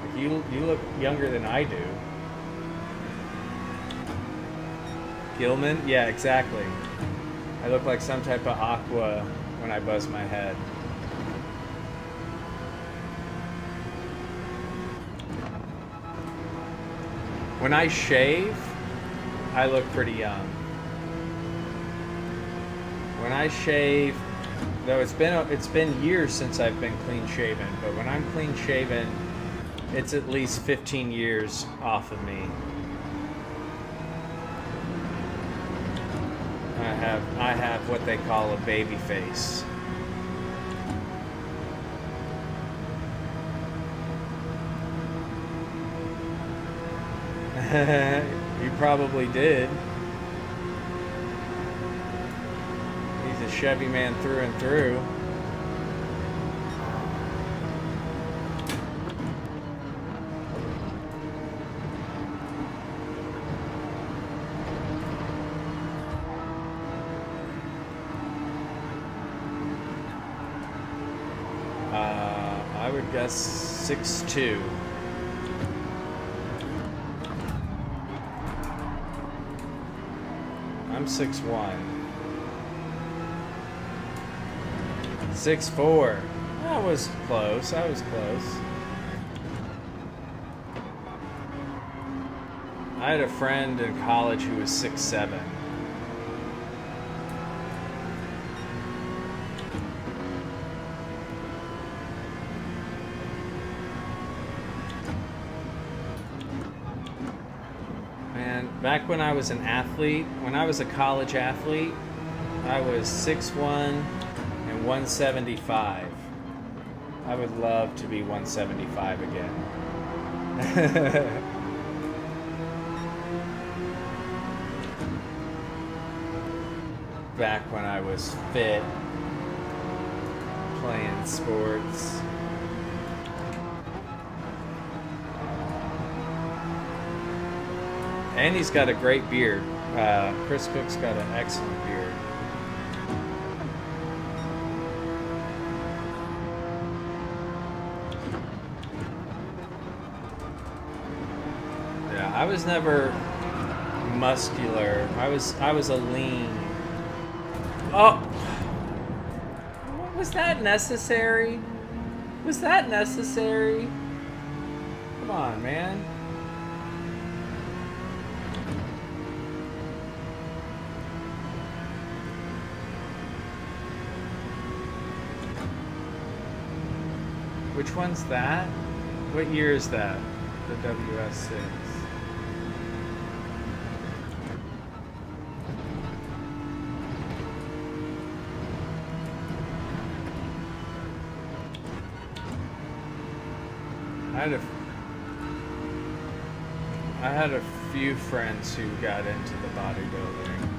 Speaker 1: Like you look younger than I do. Gilman? Yeah, exactly. I look like some type of aqua when I buzz my head. When I shave, I look pretty young. When I shave, though it's been years since I've been clean shaven, but when I'm clean shaven, it's at least 15 years off of me. I have what they call a baby face. You probably did. He's a Chevy man through and through. I would guess 6'2". I'm 6'1". 6'4". I was close. I was close. I had a friend in college who was 6'7". Back when I was an athlete, when I was a college athlete, I was 6'1" and 175. I would love to be 175 again. Back when I was fit, playing sports. And he's got a great beard. Chris Cook's got an excellent beard. Yeah, I was never muscular. I was a lean. Oh, was that necessary? Was that necessary? Come on, man. Which one's that? What year is that? The WS6. I had a few friends who got into the bodybuilding.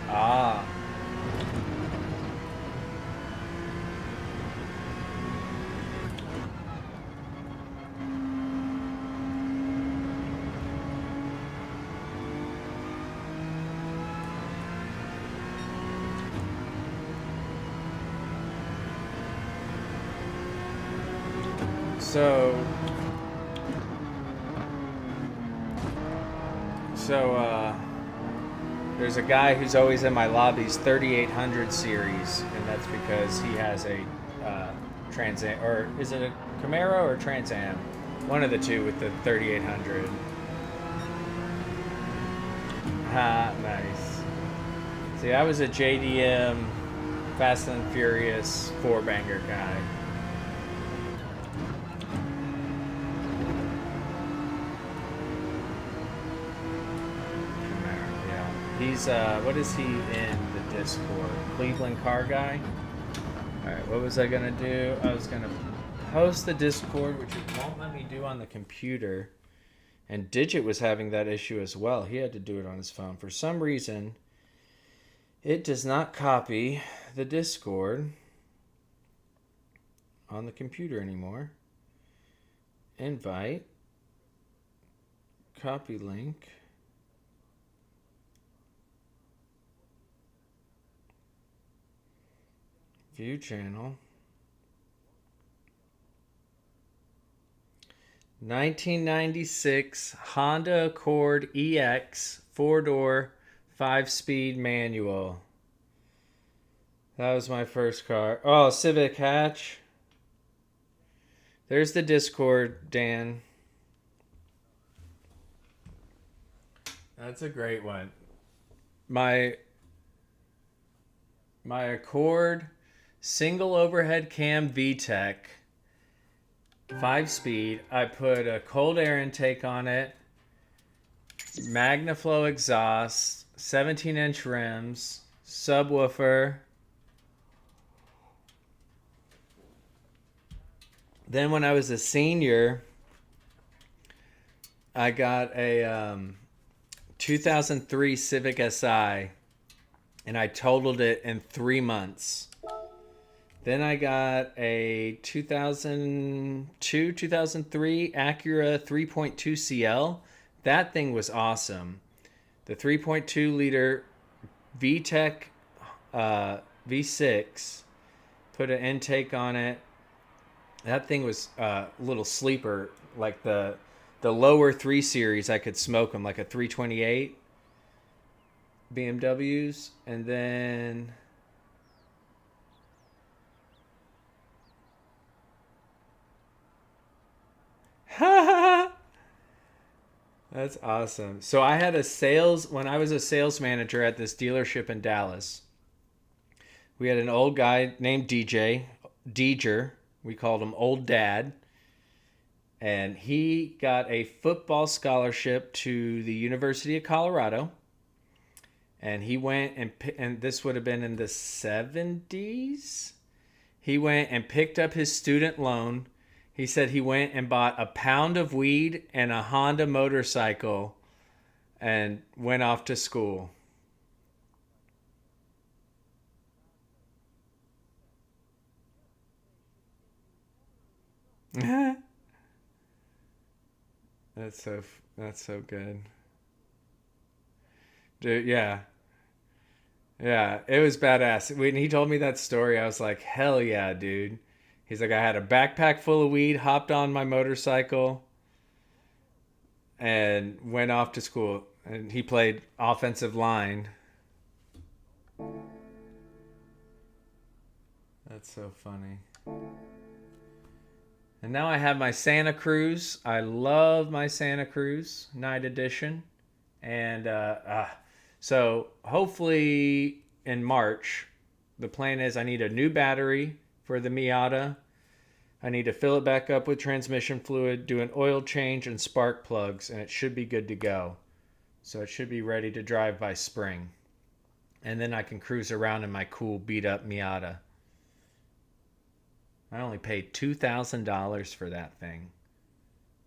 Speaker 1: Ah. So, there's a guy who's always in my lobby's 3800 series, and that's because he has a Trans Am, or is it a Camaro or Trans Am? One of the two with the 3800. Ha, nice. See, I was a JDM Fast and Furious 4-banger guy. He's, what is he in the Discord? Cleveland car guy? Alright, what was I gonna do? I was gonna post the Discord, which it won't let me do on the computer. And Digit was having that issue as well. He had to do it on his phone. For some reason, it does not copy the Discord on the computer anymore. Invite. Copy link. View channel. 1996 Honda Accord EX 4-door 5-speed manual. That was my first car. Oh, Civic hatch. There's the Discord, Dan. That's a great one. My Accord single overhead cam VTEC 5-speed. I put a cold air intake on it, MagnaFlow exhaust, 17-inch rims, subwoofer. Then when I was a senior, I got a 2003 Civic Si, and I totaled it in 3 months. Then I got a 2002, 2003 Acura 3.2 CL. That thing was awesome. The 3.2 liter VTEC V6. Put an intake on it. That thing was a little sleeper. Like the lower 3 Series, I could smoke them, like a 328 BMWs. And then... That's awesome. So I had when I was a sales manager at this dealership in Dallas, we had an old guy named Deeger. We called him Old Dad. And he got a football scholarship to the University of Colorado. and he went and this would have been in the 70s. He went and picked up his student loan. He said he went and bought a pound of weed and a Honda motorcycle and went off to school. That's so good. Dude, yeah. Yeah, it was badass. When he told me that story, I was like, "Hell yeah, dude." He's like, "I had a backpack full of weed, hopped on my motorcycle and went off to school." And he played offensive line. That's so funny. And now I have my Santa Cruz. I love my Santa Cruz Night Edition. And so hopefully in March, the plan is I need a new battery for the Miata. I need to fill it back up with transmission fluid, do an oil change and spark plugs, and it should be good to go. So it should be ready to drive by spring. And then I can cruise around in my cool beat up Miata. I only paid $2,000 for that thing.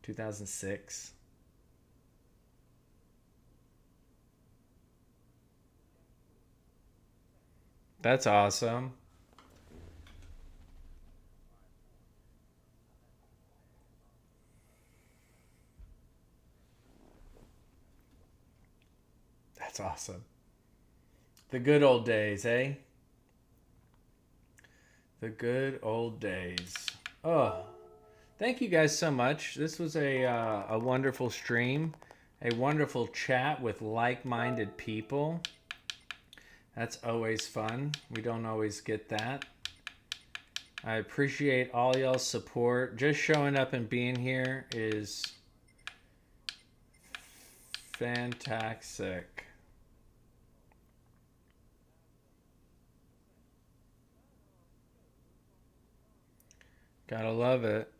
Speaker 1: 2006. That's awesome. That's awesome. The good old days, eh? The good old days. Oh, thank you guys so much. This was a wonderful stream, a wonderful chat with like-minded people. That's always fun. We don't always get that. I appreciate all y'all's support. Just showing up and being here is fantastic. Gotta love it.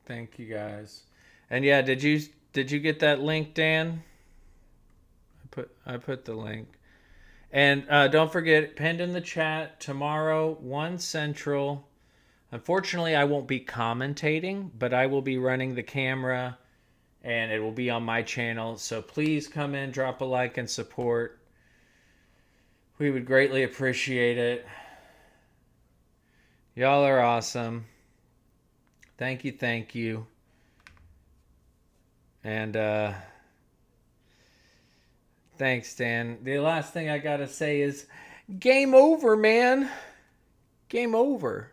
Speaker 1: Thank you guys. And yeah, did you get that link, Dan? I put the link. And don't forget, pinned in the chat tomorrow, 1 Central. Unfortunately, I won't be commentating, but I will be running the camera and it will be on my channel. So please come in, drop a like and support. We would greatly appreciate it. Y'all are awesome. Thank you, thank you. And thanks, Dan. The last thing I gotta say is game over, man. Game over.